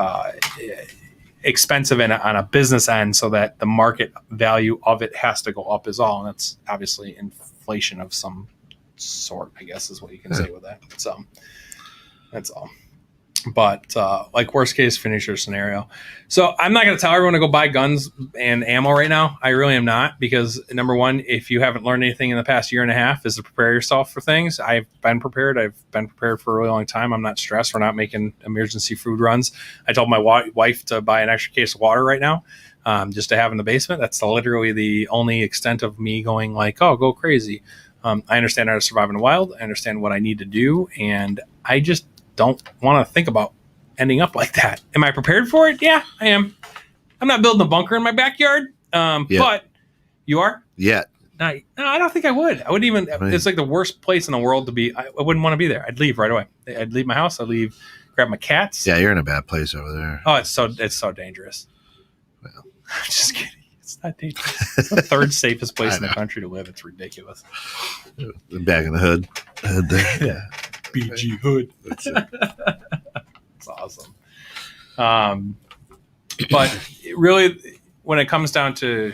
expensive on a business end, so that the market value of it has to go up is all, and that's obviously inflation of some sort, I guess is what you can say with that. So that's all. But like worst case finisher scenario. So I'm not going to tell everyone to go buy guns and ammo right now. I really am not, because number one, if you haven't learned anything in the past year and a half, is to prepare yourself for things. I've been prepared. I've been prepared for a really long time. I'm not stressed. We're not making emergency food runs. I told my wife to buy an extra case of water right now, just to have in the basement. That's literally the only extent of me going like, oh, go crazy. I understand how to survive in the wild. I understand what I need to do. And I just don't want to think about ending up like that. Am I prepared for it? Yeah, I am. I'm not building a bunker in my backyard, but You are? Yet. No, I don't think I would. I wouldn't even. Right. It's like the worst place in the world to be. I wouldn't want to be there. I'd leave right away. I'd leave my house. I'd leave, grab my cats. Yeah, you're in a bad place over there. Oh, it's so dangerous. Well. I'm just kidding. It's not dangerous. It's the third safest place in the country to live. It's ridiculous. The back of the hood there. Yeah. BG Hood. That's it. It's awesome. But really, when it comes down to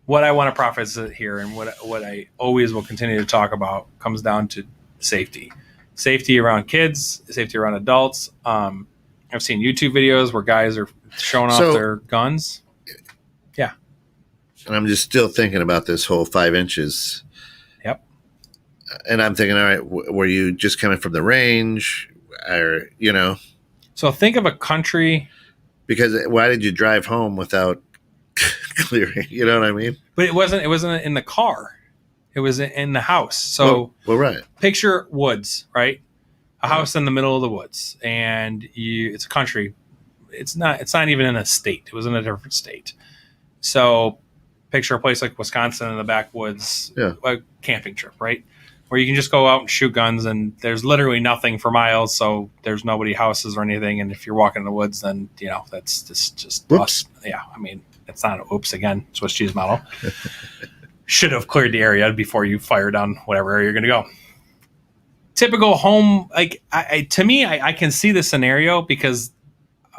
what I want to preface here and what I always will continue to talk about comes down to safety around kids, safety around adults. I've seen YouTube videos where guys are showing off their guns. Yeah. And I'm just still thinking about this whole 5 inches. Yep. And I'm thinking, all right, were you just coming from the range or, So think of a country. Because why did you drive home without clearing? You know what I mean? But it wasn't in the car. It was in the house. So well, right. Picture woods, right? A house in the middle of the woods, and it's a country. It's not even in a state. It was in a different state. So picture a place like Wisconsin in the backwoods, a camping trip, right? Where you can just go out and shoot guns, and there's literally nothing for miles, so there's nobody houses or anything. And if you're walking in the woods, then that's just us. Yeah, I mean, it's not an oops again, Swiss cheese model. Should have cleared the area before you fire down whatever area you're going to go. Typical home, like to me, I can see the scenario because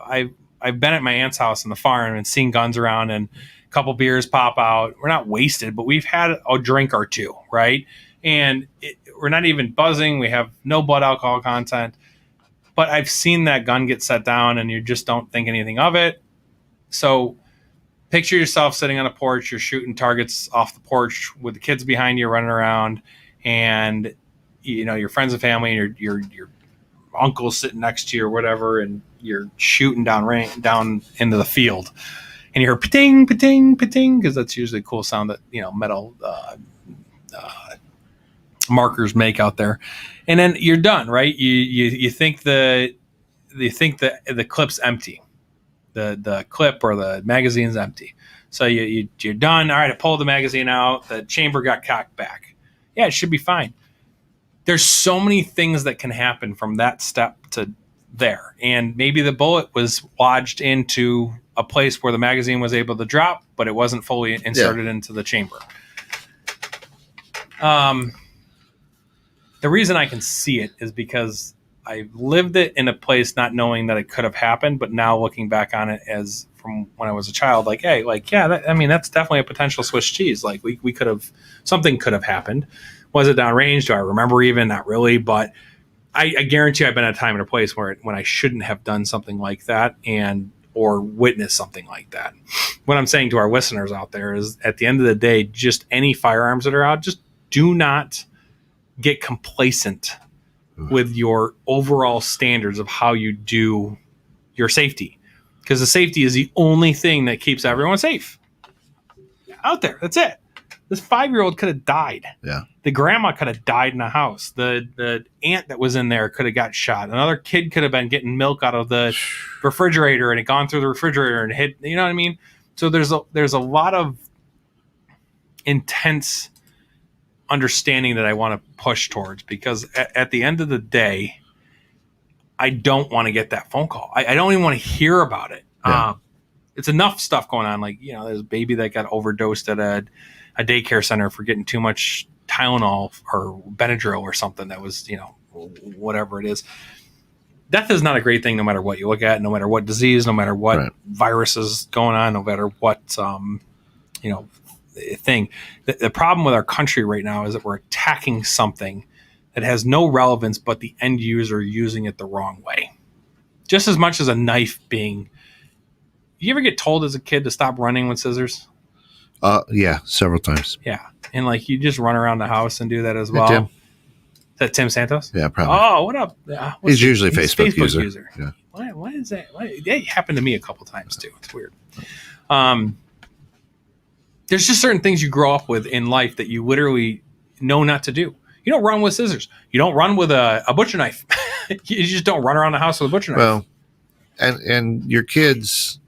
I've been at my aunt's house in the farm and seen guns around, and a couple beers pop out. We're not wasted, but we've had a drink or two, right? And we're not even buzzing. We have no blood alcohol content. But I've seen that gun get set down, and you just don't think anything of it. So picture yourself sitting on a porch. You're shooting targets off the porch with the kids behind you running around, and your friends and family, and your uncle sitting next to you or whatever, and you're shooting down into the field, and you hear pating, pating, pating, because that's usually a cool sound that metal markers make out there, and then you're done, right? You think the clip's empty, the clip or the magazine's empty, so you're done. All right, I pulled the magazine out, the chamber got cocked back. Yeah, it should be fine. There's so many things that can happen from that step to there, and maybe the bullet was lodged into a place where the magazine was able to drop, but it wasn't fully inserted into the chamber. The reason I can see it is because I lived it in a place not knowing that it could have happened, but now looking back on it as from when I was a child, like, hey, like, yeah, that's definitely a potential Swiss cheese. Like we could have, something could have happened. Was it downrange? Do I remember even? Not really, but I guarantee I've been at a time and a place when I shouldn't have done something like that or witnessed something like that. What I'm saying to our listeners out there is at the end of the day, just any firearms that are out, just do not get complacent with your overall standards of how you do your safety, because the safety is the only thing that keeps everyone safe out there. That's it. This 5-year-old could have died. Yeah. The grandma could have died in the house. The aunt that was in there could have got shot. Another kid could have been getting milk out of the refrigerator and it gone through the refrigerator and hit, you know what I mean? So there's a lot of intense understanding that I want to push towards, because at the end of the day, I don't want to get that phone call. I don't even want to hear about it. Yeah. It's enough stuff going on. Like, there's a baby that got overdosed at a daycare center for getting too much Tylenol or Benadryl or something that was, whatever it is. Death is not a great thing, no matter what you look at, no matter what disease, no matter what virus is going on, no matter what, thing. The problem with our country right now is that we're attacking something that has no relevance, but the end user using it the wrong way. Just as much as a knife being. You ever get told as a kid to stop running with scissors? Yeah, several times. Yeah, and like you just run around the house and do that as well. Tim. Is that Tim Santos? Yeah, probably. Oh, what up? He's usually a Facebook user. Yeah. What is that? It happened to me a couple times too. It's weird. There's just certain things you grow up with in life that you literally know not to do. You don't run with scissors. You don't run with a butcher knife. You just don't run around the house with a butcher knife. Well, and your kids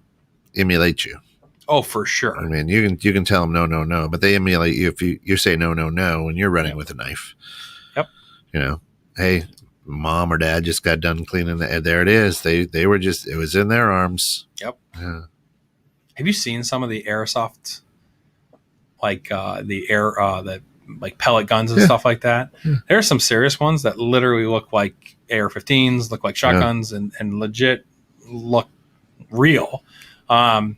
emulate you. Oh, for sure. I mean, you can tell them no, no, no, but they emulate you if you say no, no, no when you're running with a knife. Yep. You know, hey, mom or dad just got done cleaning there it is. They were just, it was in their arms. Yep. Yeah. Have you seen some of the airsoft, like the like pellet guns and stuff like that? Yeah. There are some serious ones that literally look like AR-15s, look like shotguns, and legit look real. And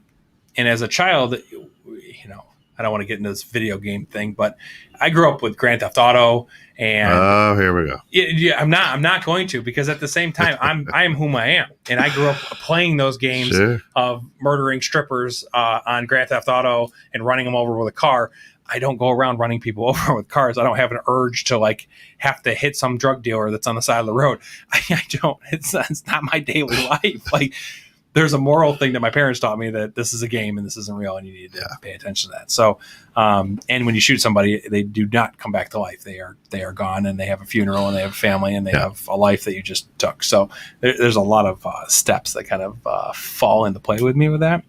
as a child, I don't want to get into this video game thing, but I grew up with Grand Theft Auto, and here we go. Yeah, I'm not going to, because at the same time, I am whom I am, and I grew up playing those games of murdering strippers on Grand Theft Auto and running them over with a car. I don't go around running people over with cars. I don't have an urge to like have to hit some drug dealer that's on the side of the road. I don't. It's not my daily life. Like, there's a moral thing that my parents taught me, that this is a game and this isn't real, and you need to pay attention to that. So, and when you shoot somebody, they do not come back to life. They are gone, and they have a funeral, and they have a family, and they have a life that you just took. So there's a lot of steps that kind of fall into play with me with that.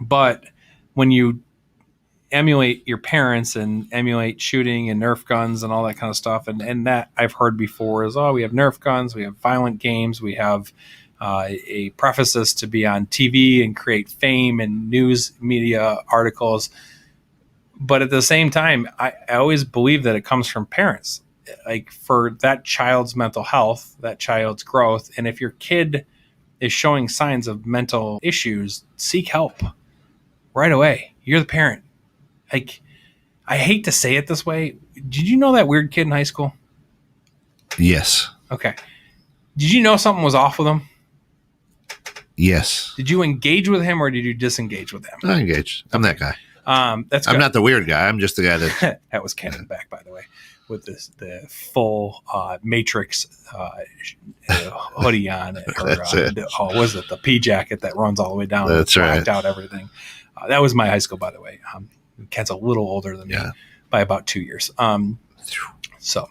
But when you emulate your parents and emulate shooting and Nerf guns and all that kind of stuff, and that I've heard before is, we have Nerf guns, we have violent games, we have a preface to be on TV and create fame and news media articles. But at the same time, I always believe that it comes from parents, like for that child's mental health, that child's growth. And if your kid is showing signs of mental issues, seek help right away. You're the parent. Like, I hate to say it this way. Did you know that weird kid in high school? Yes. Okay. Did you know something was off with him? Yes. Did you engage with him, or did you disengage with him? I engaged. I'm that guy. That's good. I'm not the weird guy. I'm just the guy that that was Ken in the back, by the way, with the full Matrix hoodie on. That's it. What was it? The P jacket that runs all the way down. That's right. Out everything. That was my high school, by the way. Ken's a little older than me by about 2 years. So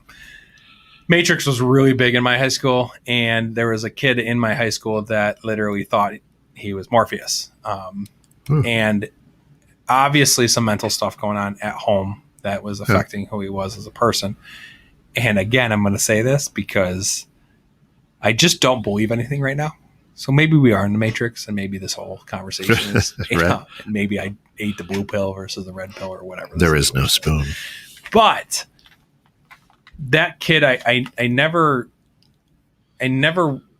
Matrix was really big in my high school, and there was a kid in my high school that literally thought he was Morpheus. And obviously some mental stuff going on at home that was affecting who he was as a person. And again, I'm going to say this because I just don't believe anything right now. So maybe we are in the Matrix, and maybe this whole conversation is maybe I ate the blue pill versus the red pill or whatever. There is no spoon. But that kid, I never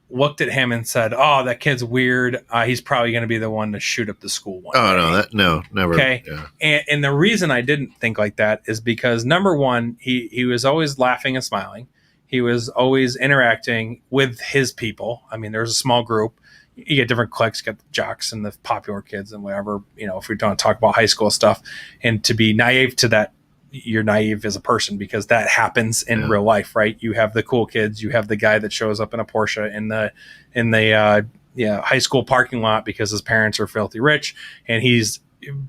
looked at him and said, "Oh, that kid's weird. He's probably going to be the one to shoot up the school one." Oh, day. No, never. Okay, and the reason I didn't think like that is because, number one, he was always laughing and smiling. He was always interacting with his people. I mean, there was a small group. You get different cliques, you got the jocks and the popular kids and whatever. If we don't talk about high school stuff, and to be naive to that, you're naive as a person, because that happens in real life, right? You have the cool kids, you have the guy that shows up in a Porsche in the high school parking lot because his parents are filthy rich, and he's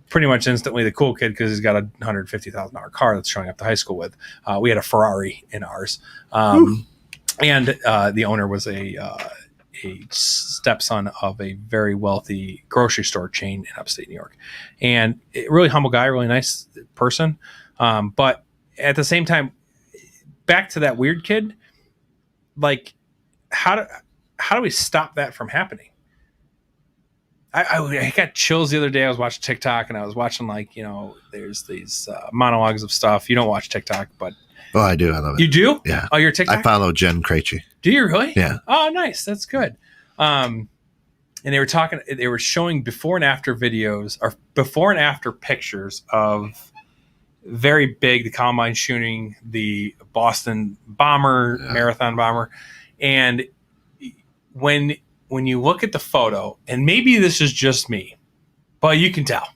pretty much instantly the cool kid because he's got a $150,000 car that's showing up to high school with. We had a Ferrari in ours, and the owner was a stepson of a very wealthy grocery store chain in upstate New York, and a really humble guy, really nice person. But at the same time, back to that weird kid, like how do we stop that from happening? I got chills the other day. I was watching TikTok, and I was watching there's these monologues of stuff. You don't watch TikTok, but I do. I love it. You do? Yeah. Oh, you're TikTok? I follow Jen Krejci. Do you really? Yeah. Oh, nice. That's good. And they were showing before and after videos, or before and after pictures of very big, the Columbine shooting, the Boston bomber, marathon bomber. And when you look at the photo, and maybe this is just me, but you can tell.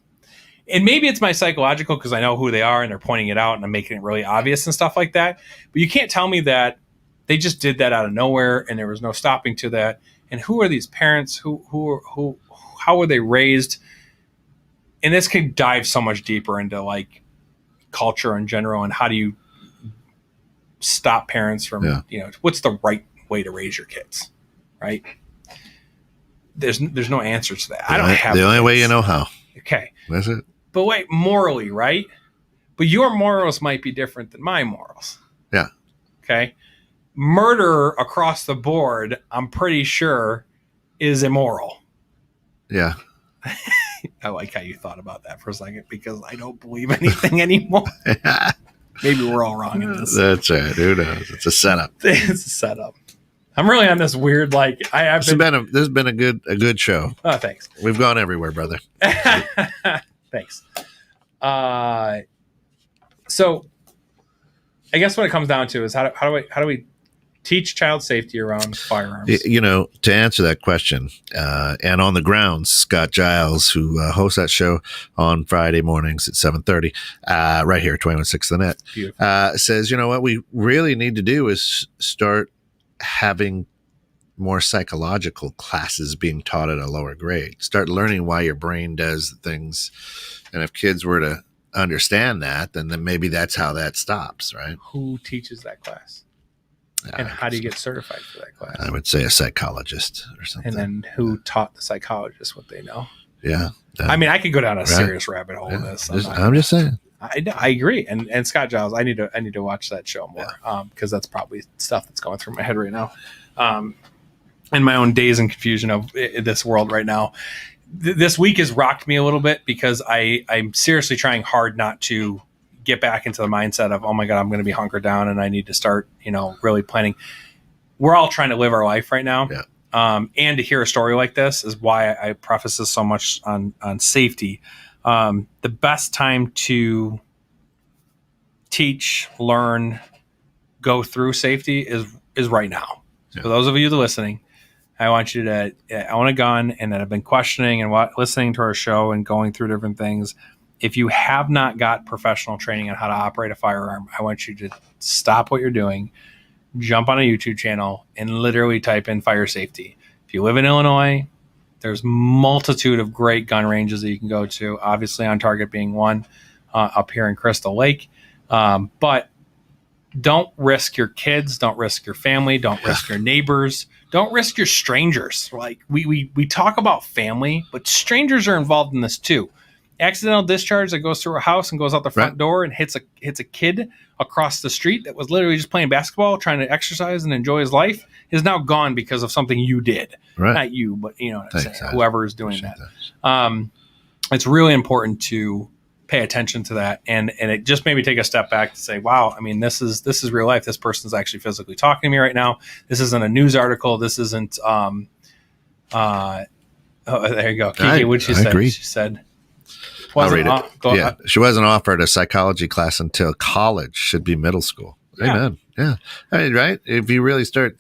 And maybe it's my psychological, because I know who they are and they're pointing it out and I'm making it really obvious and stuff like that. But you can't tell me that they just did that out of nowhere and there was no stopping to that. And who are these parents? How were they raised? And this could dive so much deeper into like culture in general, and how do you stop parents from, what's the right way to raise your kids, right? There's no answer to that. I don't have the only way you know how. Okay. Is it? But wait, morally, right? But your morals might be different than my morals. Yeah. Okay. Murder across the board, I'm pretty sure, is immoral. Yeah. I like how you thought about that for a second because I don't believe anything anymore. Maybe we're all wrong in this. That's right. Who knows? It's a setup. It's a setup. I'm really on this weird, like this has been a good show. Oh, thanks. We've gone everywhere, brother. Thanks. So I guess what it comes down to is how do we teach child safety around firearms? You know, to answer that question, and on the grounds, Scott Giles, who hosts that show on Friday mornings at 7:30, right here at 216 The Net, says, you know what we really need to do is start having more psychological classes being taught at a lower grade. Start learning why your brain does things, and if kids were to understand that, then maybe that's how that stops, right? Who teaches that class? And how do you get certified for that class? I would say a psychologist or something. And then who taught the psychologist what they know? Yeah. I mean, I could go down a serious rabbit hole in this. I'm just saying. I agree. And Scott Giles, I need to watch that show more because that's probably stuff that's going through my head right now. In my own daze and confusion of this world right now. This week has rocked me a little bit because I'm seriously trying hard not to get back into the mindset of, oh my God, I'm going to be hunkered down and I need to start, really planning. We're all trying to live our life right now. Yeah. And to hear a story like this is why I preface this so much on safety. The best time to teach, learn, go through safety is right now. Yeah. For those of you that are listening, I want you to own a gun and that have been questioning and listening to our show and going through different things. If you have not got professional training on how to operate a firearm, I want you to stop what you're doing, jump on a YouTube channel, and literally type in fire safety. If you live in Illinois, there's multitude of great gun ranges that you can go to, obviously On Target being one up here in Crystal Lake. But don't risk your kids, don't risk your family, don't risk your neighbors, don't risk your strangers. Like we talk about family, but strangers are involved in this too. Accidental discharge that goes through a house and goes out the front door and hits a kid across the street that was literally just playing basketball, trying to exercise and enjoy his life, is now gone because of something you did. Right. Not you, but you know what I'm saying. Whoever is doing that. It's really important to pay attention to that, and it just made me take a step back to say, wow, I mean, this is real life. This person's actually physically talking to me right now. This isn't a news article. This isn't there you go. Kiki, what'd she say? Agree. She said, I'll read it. She wasn't offered a psychology class until college, should be middle school. Yeah. Amen. Yeah. I mean, right. If you really start,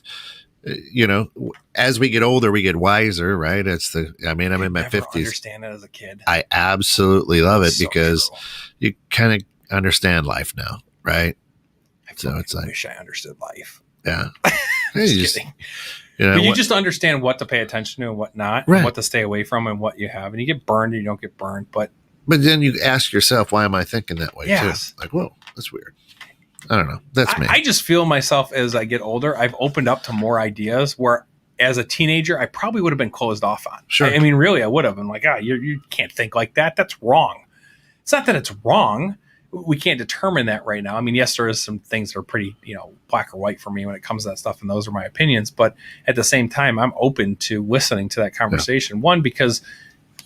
as we get older, we get wiser, right? I'm in my 50s. Understand it as a kid. I absolutely love it because you kind of understand life now, right? I wish I understood life. Yeah. Just kidding. But you just understand what to pay attention to and what not, and what to stay away from and what you have. And you get burned and you don't get burned. But then you ask yourself, why am I thinking that way too? Like, whoa, that's weird. I don't know. That's me. I just feel myself as I get older, I've opened up to more ideas where as a teenager, I probably would have been closed off on. Sure. I mean, really, I would have. I'm like, you can't think like that. That's wrong. It's not that it's wrong. We can't determine that right now. I mean, yes, there is some things that are pretty, black or white for me when it comes to that stuff, and those are my opinions. But at the same time, I'm open to listening to that conversation. Yeah. One, because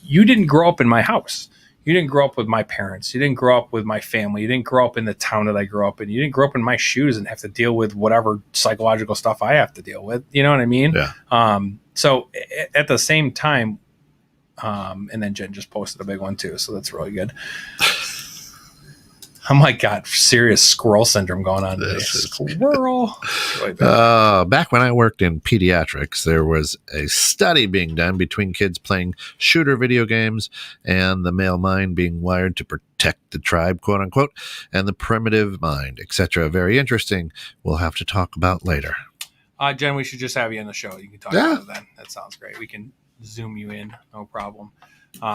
you didn't grow up in my house. You didn't grow up with my parents. You didn't grow up with my family. You didn't grow up in the town that I grew up in. You didn't grow up in my shoes and have to deal with whatever psychological stuff I have to deal with. You know what I mean? Yeah. So at the same time, and then Jen just posted a big one too. So that's really good. Oh my God, serious squirrel syndrome going on today. Squirrel. Really back when I worked in pediatrics, there was a study being done between kids playing shooter video games and the male mind being wired to protect the tribe, quote unquote, and the primitive mind, etc. Very interesting. We'll have to talk about later. Jen, we should just have you in the show. You can talk about it then. That sounds great. We can Zoom you in, no problem.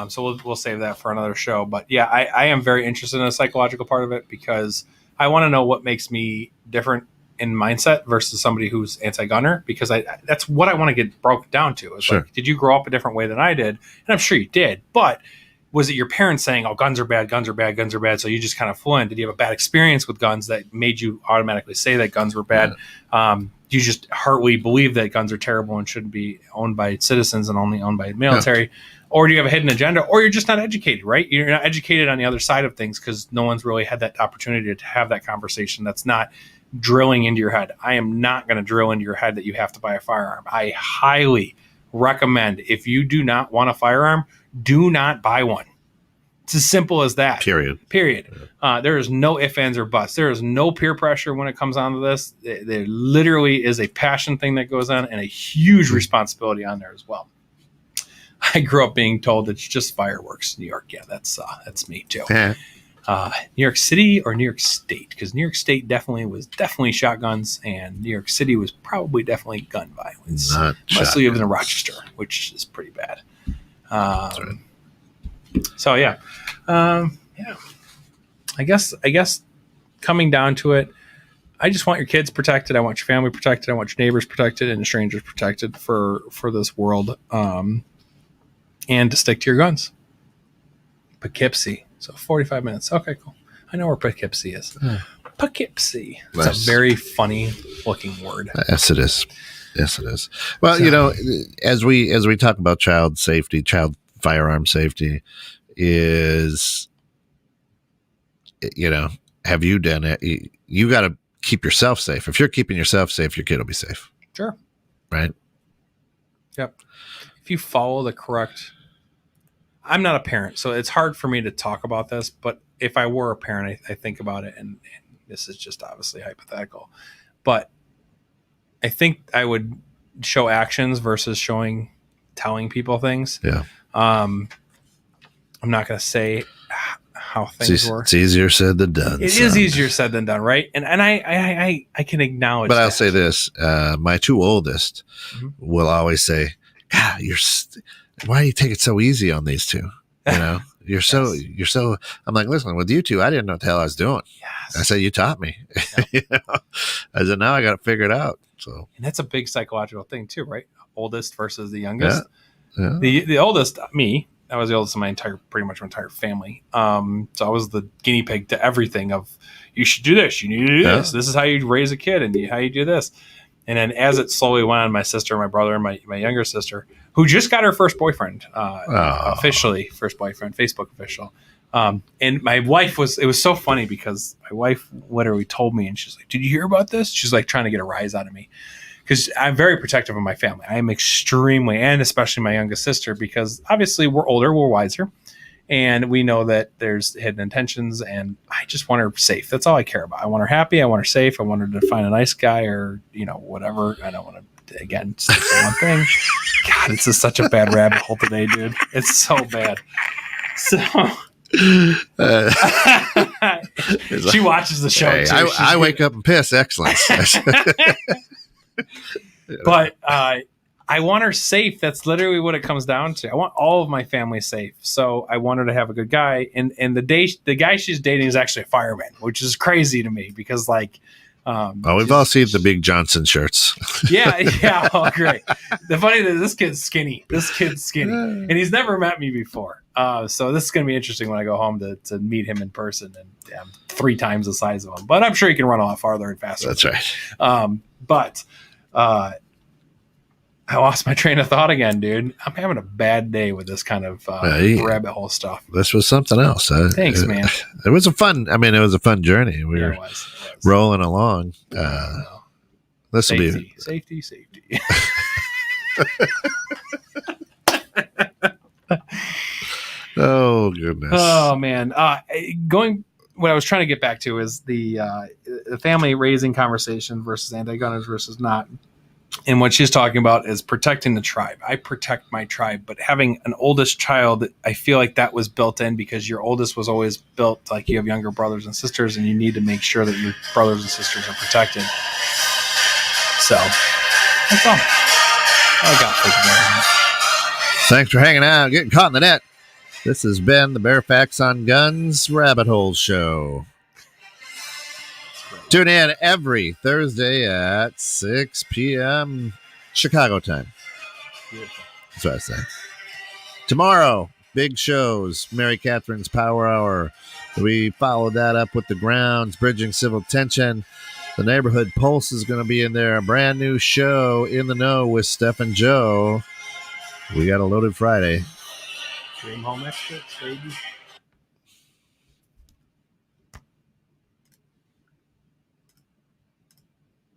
So we'll save that for another show. But yeah, I am very interested in the psychological part of it because I want to know what makes me different, in mindset versus somebody who's anti-gunner, because that's what I want to get broke down to. It's Sure. like, did you grow up a different way than I did? And I'm sure you did, but was it your parents saying, oh, guns are bad, guns are bad, guns are bad, so you just kind of flew in? Did you have a bad experience with guns that made you automatically say that guns were bad? Do you just heartily believe that guns are terrible and shouldn't be owned by citizens and only owned by the military? Yeah. Or do you have a hidden agenda? Or you're just not educated, right? You're not educated on the other side of things because no one's really had that opportunity to have that conversation. That's not drilling into your head. I am not going to drill into your head that you have to buy a firearm. I highly recommend, if you do not want a firearm, do not buy one. It's as simple as that. Period. There is no ifs, ands, or buts. There is no peer pressure when it comes on to this. There literally is a passion thing that goes on and a huge responsibility on there as well. I grew up being told it's just fireworks. New York, yeah, that's me too. Yeah. New York City or New York State? Because New York State was definitely shotguns, and New York City was probably definitely gun violence. Mostly living in Rochester, which is pretty bad. That's right. So yeah. I guess coming down to it, I just want your kids protected. I want your family protected. I want your neighbors protected and strangers protected for this world. And to stick to your guns. Poughkeepsie. So 45 minutes. Okay, cool. I know where Poughkeepsie is. Poughkeepsie. It's a very funny looking word. Yes, it is. Well, as we talk about child safety, child firearm safety, is, have you done it? You got to keep yourself safe. If you're keeping yourself safe, your kid will be safe. Sure. Right? Yep. If you follow the correct... I'm not a parent, so it's hard for me to talk about this, but if I were a parent, I think about it, and this is just obviously hypothetical, but I think I would show actions versus telling people things. Yeah. I'm not going to say how things were. It's easier said than done. It is easier said than done, right? And I can acknowledge that. But I'll say this. My two oldest will always say, God, why do you take it so easy on these two? You're so, I'm like, listen, with you two, I didn't know what the hell I was doing. Yes. I said, you taught me. Yep. I said, now I got to figure it out. So, and that's a big psychological thing too, right? Oldest versus the youngest. Yeah. The oldest, me, I was the oldest of pretty much my entire family. So I was the guinea pig to everything of, you should do this. You need to do this. This is how you raise a kid and how you do this. And then as it slowly went on, my sister, my brother, and my younger sister, who just got her first boyfriend, officially first boyfriend, Facebook official. And my wife it was so funny because my wife literally told me, and she's like, did you hear about this? She's like trying to get a rise out of me because I'm very protective of my family. I am extremely, and especially my youngest sister, because obviously we're older, we're wiser. And we know that there's hidden intentions, and I just want her safe. That's all I care about. I want her happy. I want her safe. I want her to find a nice guy or, whatever. I don't want to, again, stick to one thing. God, this is such a bad rabbit hole today, dude. It's so bad. So she watches the show, too. I wake up and piss. Excellent. But I want her safe. That's literally what it comes down to. I want all of my family safe. So I want her to have a good guy. And the guy she's dating is actually a fireman, which is crazy to me because we've all seen the big Johnson shirts. Yeah. Oh, great. The funny thing is this kid's skinny. And he's never met me before. So this is going to be interesting when I go home to meet him in person. And I'm 3 times the size of him, but I'm sure he can run a lot farther and faster. That's right. But I lost my train of thought again, dude. I'm having a bad day with this kind of rabbit hole stuff. This was something else. Thanks, man. It was a fun journey. We were rolling along. This will be safety. Oh, goodness. Oh, man. What I was trying to get back to is the family raising conversation versus anti-gunners versus not. And what she's talking about is protecting the tribe. I protect my tribe, but having an oldest child, I feel like that was built in because your oldest was always built like you have younger brothers and sisters, and you need to make sure that your brothers and sisters are protected. So that's all I got for today. Thanks for hanging out, getting caught in the net. This has been the Bear Facts on Guns Rabbit Hole Show. Tune in every Thursday at 6 p.m. Chicago time. Beautiful. That's what I said. Tomorrow, big shows. Mary Catherine's Power Hour. We followed that up with the Grounds, Bridging Civil Tension. The Neighborhood Pulse is going to be in there. A brand new show, In the Know with Steph and Joe. We got a loaded Friday. Dream home experts, baby.